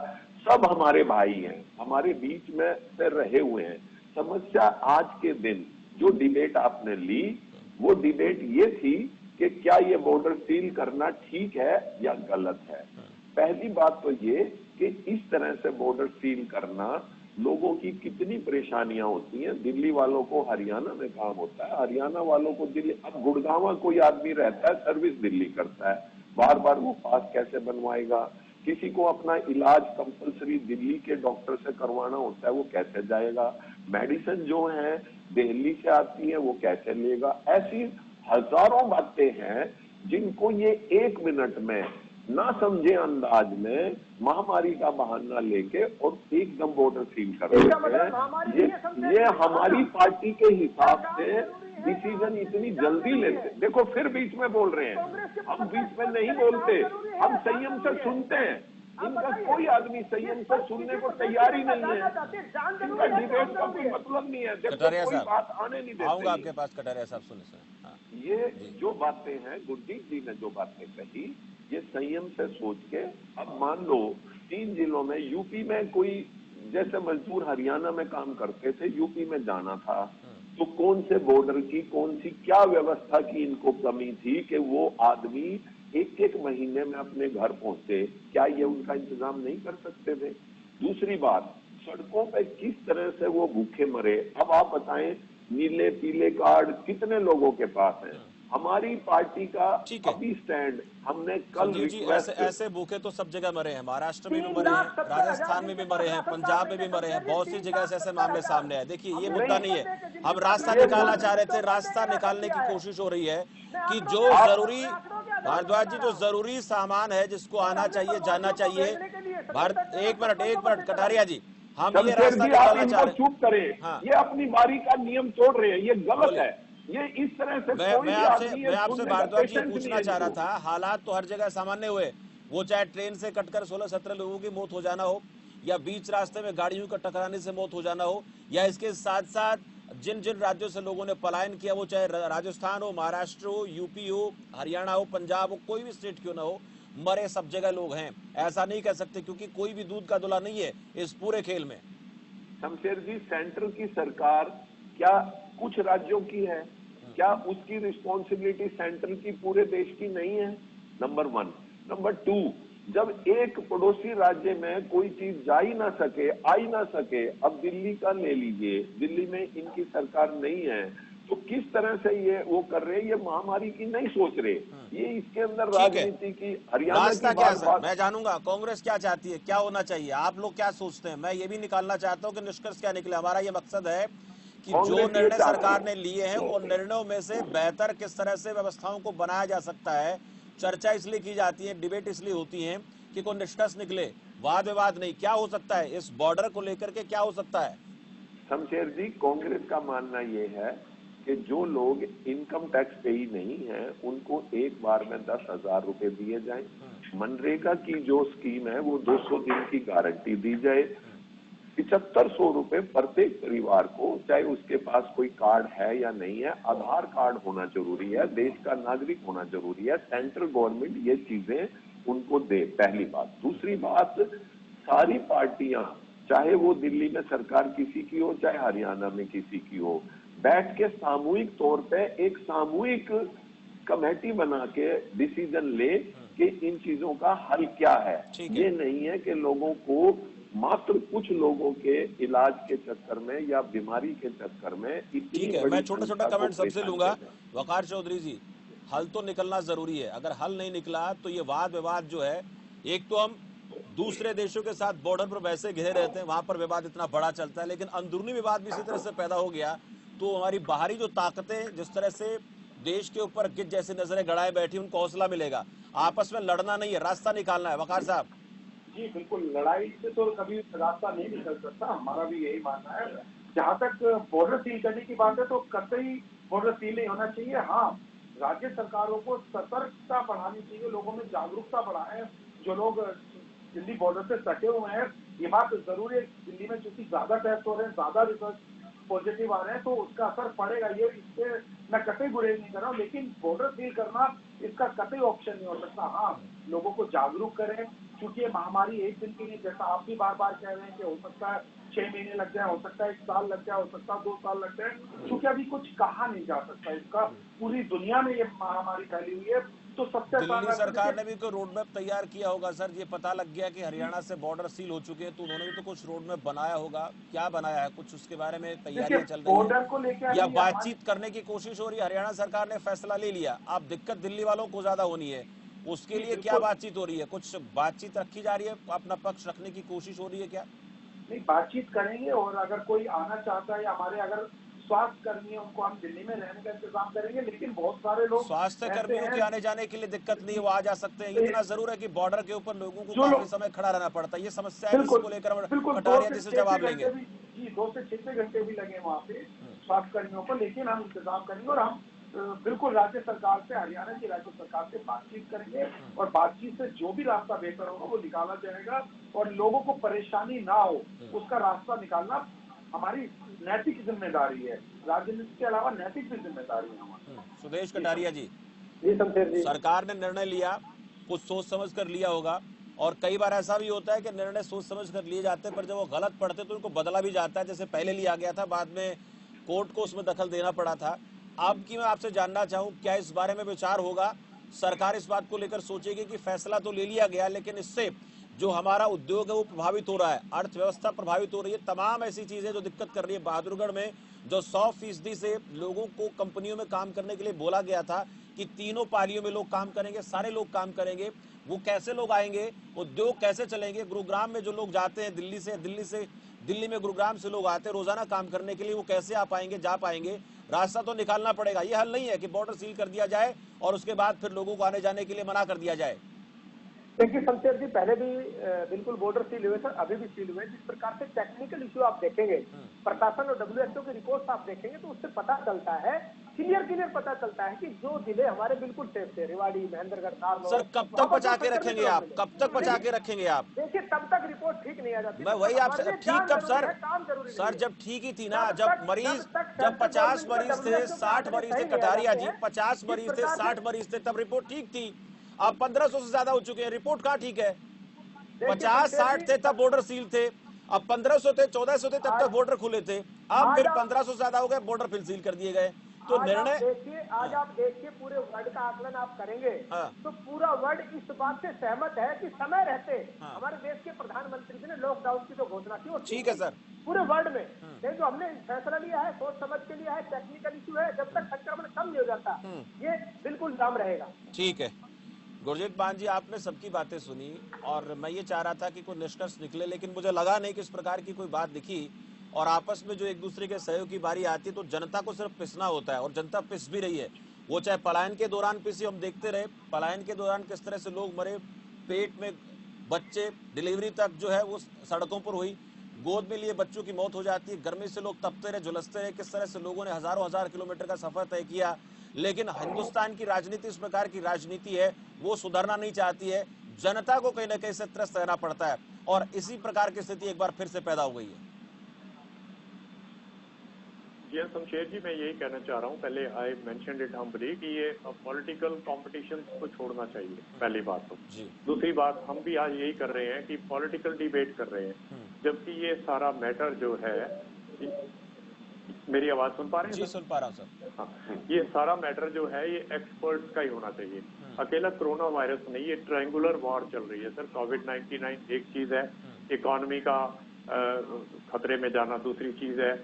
सब हमारे भाई हैं, हमारे बीच में से रहे हुए हैं। समस्या आज के दिन जो डिबेट आपने ली, वो डिबेट ये थी कि क्या ये बॉर्डर सील करना ठीक है या गलत है। पहली बात तो ये कि इस तरह से बॉर्डर सील करना लोगों की कितनी परेशानियां होती हैं। दिल्ली वालों को हरियाणा में काम होता है, हरियाणा वालों को दिल्ली। अब गुड़गांव कोई आदमी रहता है, सर्विस दिल्ली करता है, बार बार वो पास कैसे बनवाएगा? किसी को अपना इलाज कंपलसरी दिल्ली के डॉक्टर से करवाना होता है, वो कैसे जाएगा? मेडिसिन जो है दिल्ली से आती है, वो कैसे लेगा? ऐसी हजारों बातें हैं जिनको ये 1 मिनट में ना समझे अंदाज में महामारी का बहाना लेके और एकदम बॉर्डर सील कर देते हैं। ये हमारी पार्टी के हिसाब से डिसीजन इतनी जल्दी लेते। देखो फिर बीच में बोल रहे हैं, हम बीच में नहीं बोलते, हम संयम से सुनते हैं। इनका कोई आदमी संयम से सुनने को तैयार ही नहीं है। इनका डिबेट का कोई मतलब नहीं है। देखो कोई बात आने नहीं देते। आऊंगा आपके पास कटारिया साहब, सुनिए। ये जो बातें हैं, गुरजीत जी ने जो बातें कही, ये संयम से सोच के, अब मान लो 3 जिलों में, यूपी में कोई जैसे मजदूर हरियाणा में काम करते थे, यूपी में जाना था, तो कौन से बॉर्डर की कौन सी क्या व्यवस्था की इनको कमी थी कि वो आदमी एक एक महीने में अपने घर पहुंचे? क्या ये उनका इंतजाम नहीं कर सकते थे? दूसरी बात, सड़कों पे किस तरह से वो भूखे मरे। अब आप बताएं, नीले पीले कार्ड कितने लोगों के पास हैं? हमारी पार्टी का ठीक है अभी स्टैंड, हमने कल संजीव जी, ऐसे रिक्वेस्ट, ऐसे भूखे तो सब जगह मरे हैं, महाराष्ट्र में भी 3 मरे हैं, लाख 70,000 राजस्थान में भी जिनके मरे पास हैं, राशन पंजाब कार्ड में भी नहीं थे, मरे हैं, शमशेर जी, बहुत सी 3 जगह लाख से ऐसे 70,000। मामले सामने आए। देखिए ये हमने मुद्दा एक नहीं है, बंदे के जिंदगी हम को रास्ता नहीं निकालना चाह रहे थे, दो बंदे रास्ता का राशन निकालने की दिया है। कोशिश हो रही है मैं कि आंकड़ों जो के आधार जरूरी, पर भारद्वाज जी, बता जो रहा हूं। जरूरी सामान है जिसको और आना हमने चाहिए, जाना प्रवासियों को चाहिए, भेजने के लिए भारत, 77 एक मिनट छप्पन सौ बस चलाई। कटारिया जी, हम ये शमशेर रास्ता जी आप निकालना चाह इनको रहे। चुप करें, हाँ ये अपनी बारी का नियम तोड़ रहे हैं, ये गलत बोलिए। है। ये इस तरह से मैं कोई मैं भी आपसे आदमी ये मैं आपसे सुनने का भारद्वाज जी ये पेशेंस नहीं पूछना है चाह रहा इनको। था, हालात तो हर जगह सामान्य हुए, वो चाहे ट्रेन से कटकर 16-17 लोगों की मौत हो जाना हो, या बीच रास्ते में गाड़ियों का टकराने से मौत हो जाना हो, या इसके साथ साथ जिन जिन राज्यों से लोगों ने पलायन किया, वो चाहे राजस्थान हो, महाराष्ट्र हो, यूपी हो, हरियाणा हो, पंजाब हो, कोई भी स्टेट क्यों ना हो, मरे सब जगह लोग हैं। ऐसा नहीं कह सकते क्योंकि कोई भी दूध का धुला नहीं है इस पूरे खेल में। शमशेर जी, सेंटर की सरकार क्या कुछ राज्यों की है? क्या उसकी रिस्पॉन्सिबिलिटी सेंटर की पूरे देश की नहीं है? नंबर 1। नंबर 2, जब एक पड़ोसी राज्य में कोई चीज जा ही ना सके, आ ही ना सके, अब दिल्ली का ले लीजिए, दिल्ली में इनकी सरकार नहीं है, तो किस तरह से ये वो कर रहे हैं? ये महामारी की नहीं सोच रहे, ये इसके अंदर ठीक है, राजनीति की, हरियाणा रास्ता की क्या है बात सर, बात मैं जानूंगा कांग्रेस क्या चाहती है, क्या होना चाहिए, आप लोग क्या सोचते हैं, मैं ये भी निकालना चाहता हूं कि निष्कर्ष क्या निकले। हमारा ये मकसद है कि जो कांग्रेस ये निर्णय चाहती सरकार है। ने लिए हैं उन निर्णयों में से बेहतर किस तरह से व्यवस्थाओं को बनाया जा सकता है। चर्चा इसलिए की जाती है, डिबेट इसलिए होती है कि कोई निष्कर्ष निकले, वाद विवाद नहीं। क्या हो सकता है इस बॉर्डर को लेकर के, क्या हो सकता है? शमशेर जी, कांग्रेस का मानना ये है कि जो लोग इनकम टैक्स पे ही नहीं है, उनको एक बार में 10,000 रुपए दिए जाएं। मनरेगा की जो स्कीम है वो 200 दिन की गारंटी दी जाए। 7500 रुपए प्रत्येक परिवार को, चाहे उसके पास कोई कार्ड है या नहीं है, आधार कार्ड होना जरूरी है, देश का नागरिक होना जरूरी है। सेंट्रल गवर्नमेंट ये चीजें उनको दे, पहली बात। दूसरी बात, सारी पार्टियां, चाहे वो दिल्ली में सरकार किसी की हो, चाहे हरियाणा में किसी की हो, बैठ के सामूहिक तौर पे एक सामूहिक कमेटी बना के डिसीजन ले कि इन चीजों का हल क्या है। ये नहीं है कि लोगों को मात्र कुछ लोगों के इलाज के चक्कर में या बीमारी के चक्कर में इतनी ठीक है, बड़ी मैं छोटा छोटा संख्या को कमेंट सबसे परेशान लूंगा। करना। वकार चौधरी जी, हल तो निकलना जरूरी है, अगर हल नहीं निकला तो ये वाद विवाद जो है, एक तो हम दूसरे देशों के साथ बॉर्डर पर वैसे घिरे रहते हैं, वहां पर विवाद इतना बड़ा चलता है, लेकिन अंदरूनी विवाद भी इसी तरह से पैदा हो गया तो हमारी बाहरी जो ताकतें जिस तरह से देश के ऊपर गिद्ध जैसी नजरें गड़ाए बैठी, उनको हौसला मिलेगा। आपस में लड़ना नहीं है, रास्ता निकालना है। वकार साहब जी बिल्कुल, लड़ाई से तो कभी रास्ता नहीं निकल सकता, हमारा भी यही मानना है। जहाँ तक बॉर्डर सील करने की बात है तो कतई बॉर्डर सील नहीं होना चाहिए। हाँ, राज्य सरकारों को सतर्कता बढ़ानी चाहिए, लोगों में जागरूकता बढ़ाएं। जो लोग दिल्ली बॉर्डर से सटे हुए हैं, ये बात जरूर है, दिल्ली में चूंकि ज्यादा टेस्ट हो रहे हैं, ज्यादा रिसर्च पॉजिटिव आ रहे हैं, तो उसका असर पड़ेगा। ये इससे मैं कतई गुरेज नहीं कर रहा हूँ, लेकिन बॉर्डर सील करना इसका कतई ऑप्शन नहीं हो सकता। हाँ, लोगों को जागरूक करें, क्योंकि ये महामारी एक दिन की नहीं, जैसा आप भी बार बार कह रहे हैं कि हो सकता है 6 महीने लग जाए, हो सकता है 1 साल लग जाए, हो सकता है 2 साल लग जाए, क्योंकि अभी कुछ कहा नहीं जा सकता इसका। पूरी दुनिया में ये महामारी फैली हुई है, तो सबसे दिल्ली सरकार ने भी कोई रोड मैप तैयार किया होगा सर, ये पता लग गया कि हरियाणा से बॉर्डर सील हो चुके हैं तो उन्होंने भी तो कुछ रोड मैप बनाया होगा, क्या बनाया है कुछ उसके बारे में तैयारियां चल रही बॉर्डर को लेकर है या बातचीत करने की कोशिश हो रही है? हरियाणा सरकार ने फैसला ले लिया, अब दिक्कत दिल्ली वालों को ज्यादा होनी है, उसके लिए क्या बातचीत हो रही है? कुछ बातचीत रखी जा रही है, अपना पक्ष रखने की कोशिश हो रही है क्या? नहीं, बातचीत करेंगे, और अगर कोई आना चाहता है या हमारे अगर स्वास्थ्य कर्मी है उनको हम दिल्ली में रहने का इंतजाम करेंगे, लेकिन बहुत सारे लोग स्वास्थ्य कर्मियों के आने जाने के लिए दिक्कत नहीं है, वो आ जा सकते हैं। इतना जरूर है कि बॉर्डर के ऊपर लोगों को काफी समय खड़ा रहना पड़ता है, ये समस्या है जिसको लेकर कटारिया जी से जवाब लेंगे। जी 2 से 6 घंटे भी लगे वहाँ पे स्वास्थ्य कर्मियों को, लेकिन हम इंतजाम करेंगे और हम बिल्कुल राज्य सरकार से, हरियाणा की राज्य सरकार से बातचीत करेंगे, और बातचीत से जो भी रास्ता बेहतर होगा वो निकाला जाएगा, और लोगों को परेशानी ना हो उसका रास्ता निकालना हमारी नैतिक जिम्मेदारी है। राजनीति के अलावा नैतिक भी जिम्मेदारी है हमारी। सुदेश कटारिया जी, जी शमशेर जी, सरकार ने निर्णय लिया, कुछ सोच समझ कर लिया होगा, और कई बार ऐसा भी होता है कि निर्णय सोच समझ कर लिए जाते हैं, पर जब वो गलत पड़ते हैं तो उनको बदला भी जाता है। जैसे पहले लिया गया था, बाद में कोर्ट को उसमें दखल देना पड़ा था। अब की मैं आपसे जानना चाहूँ, क्या इस बारे में विचार होगा? सरकार इस बात को लेकर सोचेगी कि फैसला तो ले लिया गया, लेकिन इससे जो हमारा उद्योग है वो प्रभावित हो रहा है, अर्थव्यवस्था प्रभावित हो रही है, तमाम ऐसी चीजें जो दिक्कत कर रही है। बहादुरगढ़ में जो 100% से लोगों को कंपनियों में काम करने के लिए बोला गया था कि तीनों पालियों में लोग काम करेंगे, सारे लोग काम करेंगे, वो कैसे लोग आएंगे, उद्योग कैसे चलेंगे? गुरुग्राम में जो लोग जाते हैं दिल्ली में गुरुग्राम से लोग आते हैं रोजाना काम करने के लिए, वो कैसे आ पाएंगे, जा पाएंगे? रास्ता तो निकालना पड़ेगा। ये हल नहीं है कि बॉर्डर सील कर दिया जाए और उसके बाद फिर लोगों को आने जाने के लिए मना कर दिया जाए। देखिए शमशेर जी, पहले भी बिल्कुल बॉर्डर सील हुए थे, अभी भी सील हुए। जिस प्रकार से टेक्निकल इश्यू आप देखेंगे, प्रशासन और WHO की रिपोर्ट आप देखेंगे तो उससे पता चलता है, क्लियर पता चलता है कि जो जिले हमारे बिल्कुल सेफ थे, रेवाड़ी, महेंद्रगढ़, सर कब तक बचा के रखेंगे आप? कब तक बचा के रखेंगे आप? देखिए तब तक रिपोर्ट ठीक नहीं आ जाती। मैं वही आपसे, ठीक कब सर? सर जब ठीक ही थी ना, जब 50 मरीज थे, 60 मरीज थे, कटारिया जी 50 मरीज थे, 60 मरीज थे, तब रिपोर्ट ठीक थी। अब 1500 से ज्यादा हो चुके हैं, रिपोर्ट कहाँ ठीक है? 50-60 थे तब बॉर्डर सील थे, अब 1500 थे, 1400 थे, तब तक बॉर्डर खुले थे, अब फिर 1500 से ज्यादा हो गए, बॉर्डर फिर सील कर दिए गए। तो निर्णय देखिए, आज आप देखिए पूरे वर्ल्ड का आकलन आप करेंगे तो पूरा वर्ल्ड इस बात से सहमत है कि समय रहते हमारे देश के प्रधानमंत्री जी ने लॉकडाउन की जो घोषणा की वो ठीक है सर, पूरे वर्ल्ड में। लेकिन जो हमने फैसला लिया है सोच समझ के लिया है, टेक्निकल इश्यू है, जब तक संक्रमण कम नहीं हो जाता ये बिल्कुल जाम रहेगा। ठीक है गुरजीत मान जी, आपने सबकी बातें सुनी और मैं ये चाह रहा था कि कोई निष्कर्ष निकले, लेकिन मुझे लगा नहीं कि इस प्रकार की कोई बात दिखी। और आपस में जो एक दूसरे के सहयोग की बारी आती है तो जनता को सिर्फ पिसना होता है, और जनता पिस भी रही है। वो चाहे पलायन के दौरान पिसी, हम देखते रहे पलायन के दौरान किस तरह से लोग मरे, पेट में बच्चे, डिलीवरी तक जो है वो सड़कों पर हुई, गोद में लिए बच्चों की मौत हो जाती है, गर्मी से लोग तपते रहे, झुलसते रहे, किस तरह से लोगों ने हजारों हजार किलोमीटर का सफर तय किया। लेकिन हिंदुस्तान की राजनीति इस प्रकार की राजनीति है, वो सुधरना नहीं चाहती है, जनता को कहीं ना कहीं से त्रस्त रहना पड़ता है, और इसी प्रकार की स्थिति एक बार फिर से पैदा हो गई है। जी शमशेर जी, मैं यही कहना चाह रहा हूँ, पहले आई मेंशन्ड इट हम्बली कि ये पॉलिटिकल कॉम्पिटिशन को छोड़ना चाहिए, पहली बात तो। दूसरी बात, हम भी आज यही कर रहे हैं कि पॉलिटिकल डिबेट कर रहे हैं, जबकि ये सारा मैटर जो है, मेरी आवाज सुन पा रहे हैं? जी सुन पा रहा हूँ सर। हाँ, ये सारा मैटर जो है ये एक्सपर्ट्स का ही होना चाहिए, अकेला कोरोना वायरस नहीं, ये ट्रायंगुलर वॉर चल रही है सर। कोविड-19 एक चीज है, इकोनॉमी का खतरे में जाना दूसरी चीज है,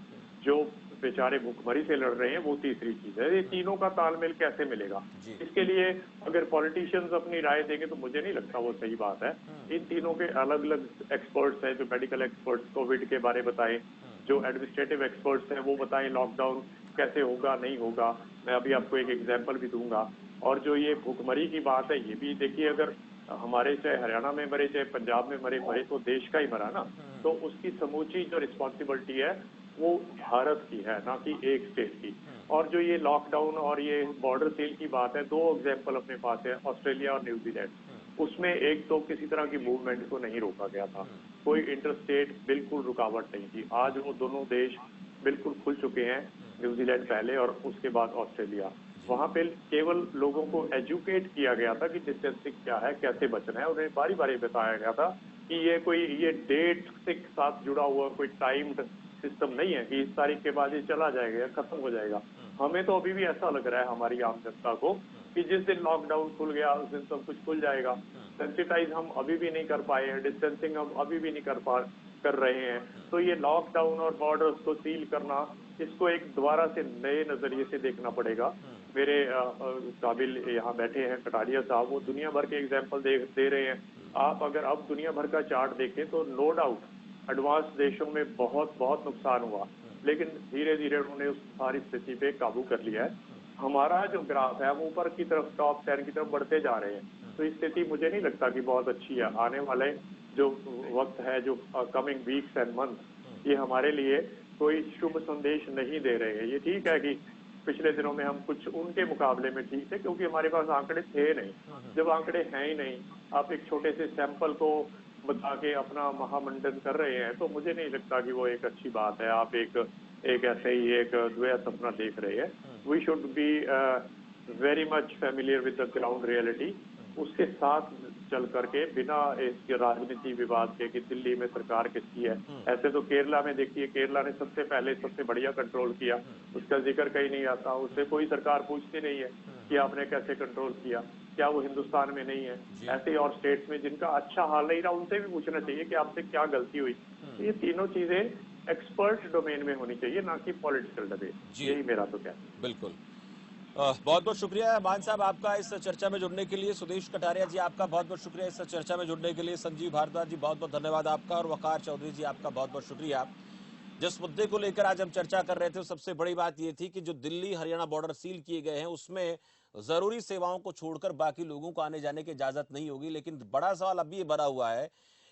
जो बेचारे भूखमरी से लड़ रहे हैं वो तीसरी चीज है। ये तीनों का तालमेल कैसे मिलेगा? इसके लिए अगर पॉलिटिशियंस अपनी राय देंगे तो मुझे नहीं लगता वो सही बात है। इन तीनों के अलग अलग एक्सपर्ट्स हैं, जो मेडिकल एक्सपर्ट्स कोविड के बारे बताएं, जो एडमिनिस्ट्रेटिव एक्सपर्ट्स हैं वो बताएं लॉकडाउन कैसे होगा नहीं होगा। मैं अभी आपको एक एग्जाम्पल भी दूंगा। और जो ये भूखमरी की बात है, ये भी देखिए, अगर हमारे चाहे हरियाणा में मरे चाहे पंजाब में मरे तो देश का ही मरा ना, तो उसकी समूची जो रिस्पॉन्सिबिलिटी है वो भारत की है, ना कि एक स्टेट की। और जो ये लॉकडाउन और ये बॉर्डर सील की बात है, दो एग्जाम्पल अपने पास है, ऑस्ट्रेलिया और न्यूजीलैंड। उसमें एक तो किसी तरह की मूवमेंट को नहीं रोका गया था, कोई इंटरस्टेट बिल्कुल रुकावट नहीं थी। आज वो दोनों देश बिल्कुल खुल चुके हैं, न्यूजीलैंड पहले और उसके बाद ऑस्ट्रेलिया। वहां पे केवल लोगों को एजुकेट किया गया था कि डिस्टेंसिंग क्या है, कैसे बचना है। उन्हें बारी बारी बताया गया था कि ये डेट के साथ जुड़ा हुआ कोई टाइम्ड सिस्टम नहीं है कि इस तारीख के बाद ये चला जाएगा या खत्म हो जाएगा। हमें तो अभी भी ऐसा लग रहा है, हमारी आम जनता को, कि जिस दिन लॉकडाउन खुल गया उस दिन सब कुछ खुल जाएगा। सेंसिटाइज हम अभी भी नहीं कर पाए हैं, डिस्टेंसिंग हम अभी भी नहीं कर रहे हैं। तो ये लॉकडाउन और बॉर्डर्स को सील करना, इसको एक दोबारा से नए नजरिए से देखना पड़ेगा। मेरे काबिल यहाँ बैठे हैं कटारिया साहब, वो दुनिया भर के एग्जाम्पल दे रहे हैं। आप अगर अब दुनिया भर का चार्ट देखें तो नो डाउट एडवांस देशों में बहुत नुकसान हुआ, लेकिन धीरे धीरे उन्होंने उस सारी स्थिति पे काबू कर लिया है। हमारा जो ग्राफ है वो ऊपर की तरफ, टॉप 10 की तरफ बढ़ते जा रहे हैं। तो स्थिति मुझे नहीं लगता कि बहुत अच्छी है। आने वाले जो वक्त है, जो कमिंग वीक्स एंड मंथ, ये हमारे लिए कोई शुभ संदेश नहीं दे रहे हैं। ये ठीक है कि पिछले दिनों में हम कुछ उनके मुकाबले में ठीक थे, क्योंकि हमारे पास आंकड़े थे नहीं। जब आंकड़े हैं ही नहीं, आप एक छोटे से सैंपल को बता के अपना महामंडन कर रहे हैं, तो मुझे नहीं लगता कि वो एक अच्छी बात है। आप एक ऐसे ही एक द्वैत सपना देख रहे हैं। We should be very much familiar with the ground reality. उसके साथ चल करके बिना इसके राजनीति विवाद के कि दिल्ली में सरकार किसकी है। ऐसे तो केरला में देखिए, केरला ने सबसे पहले सबसे बढ़िया कंट्रोल किया, उसका जिक्र कहीं नहीं आता, उससे कोई सरकार पूछती नहीं है कि आपने कैसे कंट्रोल किया, क्या वो हिंदुस्तान में नहीं है। ऐसे और स्टेट्स में जिनका अच्छा हाल नहीं रहा उनसे भी पूछना चाहिए कि आपसे क्या गलती हुई। ये तीनों चीजें एक्सपर्ट डोमेन में होनी चाहिए, ना कि पॉलिटिकल डिबेट। यही मेरा तो कहना है। बिल्कुल। बहुत बहुत शुक्रिया मान साहब आपका इस चर्चा में जुड़ने के लिए। सुदेश कटारिया जी आपका बहुत बहुत शुक्रिया इस चर्चा में जुड़ने के लिए। संजीव भारद्वाज जी बहुत बहुत धन्यवाद आपका, और वकार चौधरी जी आपका बहुत बहुत शुक्रिया। जिस मुद्दे को लेकर आज हम चर्चा कर रहे थे, सबसे बड़ी बात यह थी कि जो दिल्ली हरियाणा बॉर्डर सील किए गए हैं उसमें जरूरी सेवाओं को छोड़कर बाकी लोगों को आने जाने की इजाजत नहीं होगी। लेकिन बड़ा सवाल अब ये बना हुआ है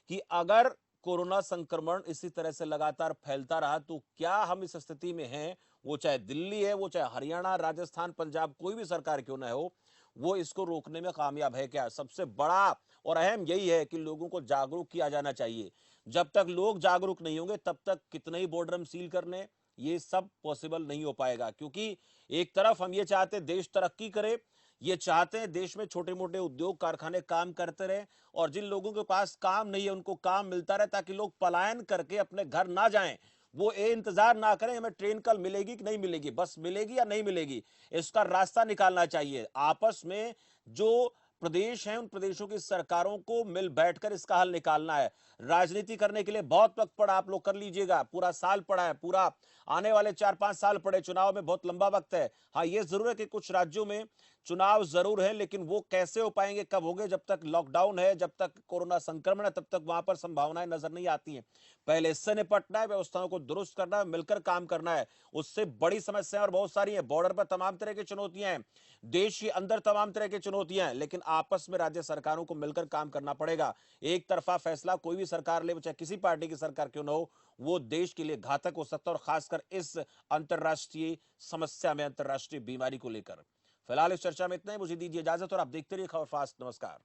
कि अगर कोरोना संक्रमण इसी तरह से लगातार फैलता रहा तो क्या हम इस स्थिति में हैं, वो चाहे दिल्ली है, वो चाहे हरियाणा, राजस्थान, पंजाब, कोई भी सरकार क्यों ना हो, वो इसको रोकने में कामयाब है क्या? सबसे बड़ा और अहम यही है कि लोगों को जागरूक किया जाना चाहिए। जब तक लोग जागरूक नहीं होंगे तब तक कितने ही बॉर्डर हम सील कर लें, ये सब पॉसिबल नहीं हो पाएगा। क्योंकि एक तरफ हम ये चाहते हैं देश तरक्की करे, ये चाहते हैं देश में छोटे मोटे उद्योग कारखाने काम करते रहे, और जिन लोगों के पास काम नहीं है उनको काम मिलता रहे, ताकि लोग पलायन करके अपने घर ना जाएं। वो ये इंतजार ना करें हमें ट्रेन कल मिलेगी कि नहीं मिलेगी, बस मिलेगी या नहीं मिलेगी, इसका रास्ता निकालना चाहिए। आपस में जो प्रदेश हैं उन प्रदेशों की सरकारों को मिल बैठकर इसका हल निकालना है। राजनीति करने के लिए बहुत वक्त पड़ा, आप लोग कर लीजिएगा, पूरा साल पड़ा है, पूरा आने वाले 4-5 साल पड़े, चुनाव में बहुत लंबा वक्त है। हाँ, ये जरूर है कि कुछ राज्यों में चुनाव जरूर है, लेकिन वो कैसे हो पाएंगे, कब होंगे, जब तक लॉकडाउन है, जब तक कोरोना संक्रमण है, तब तक वहां पर संभावनाएं नजर नहीं आती हैं। पहले इससे निपटना है, व्यवस्थाओं को दुरुस्त करना है, मिलकर काम करना है। उससे बड़ी समस्याएं और बहुत सारी हैं। बॉर्डर पर तमाम तरह की चुनौतियां हैं, देश के अंदर तमाम तरह की चुनौतियां हैं, लेकिन आपस में राज्य सरकारों को मिलकर काम करना पड़ेगा। एक तरफा फैसला कोई भी सरकार ले, चाहे किसी पार्टी की सरकार क्यों न हो, वो देश के लिए घातक हो सकता है, और खासकर इस अंतर्राष्ट्रीय समस्या में, अंतर्राष्ट्रीय बीमारी को लेकर। फिलहाल इस चर्चा में इतना ही, मुझे दीजिए इजाजत और आप देखते रहिए खबर फास्ट। नमस्कार।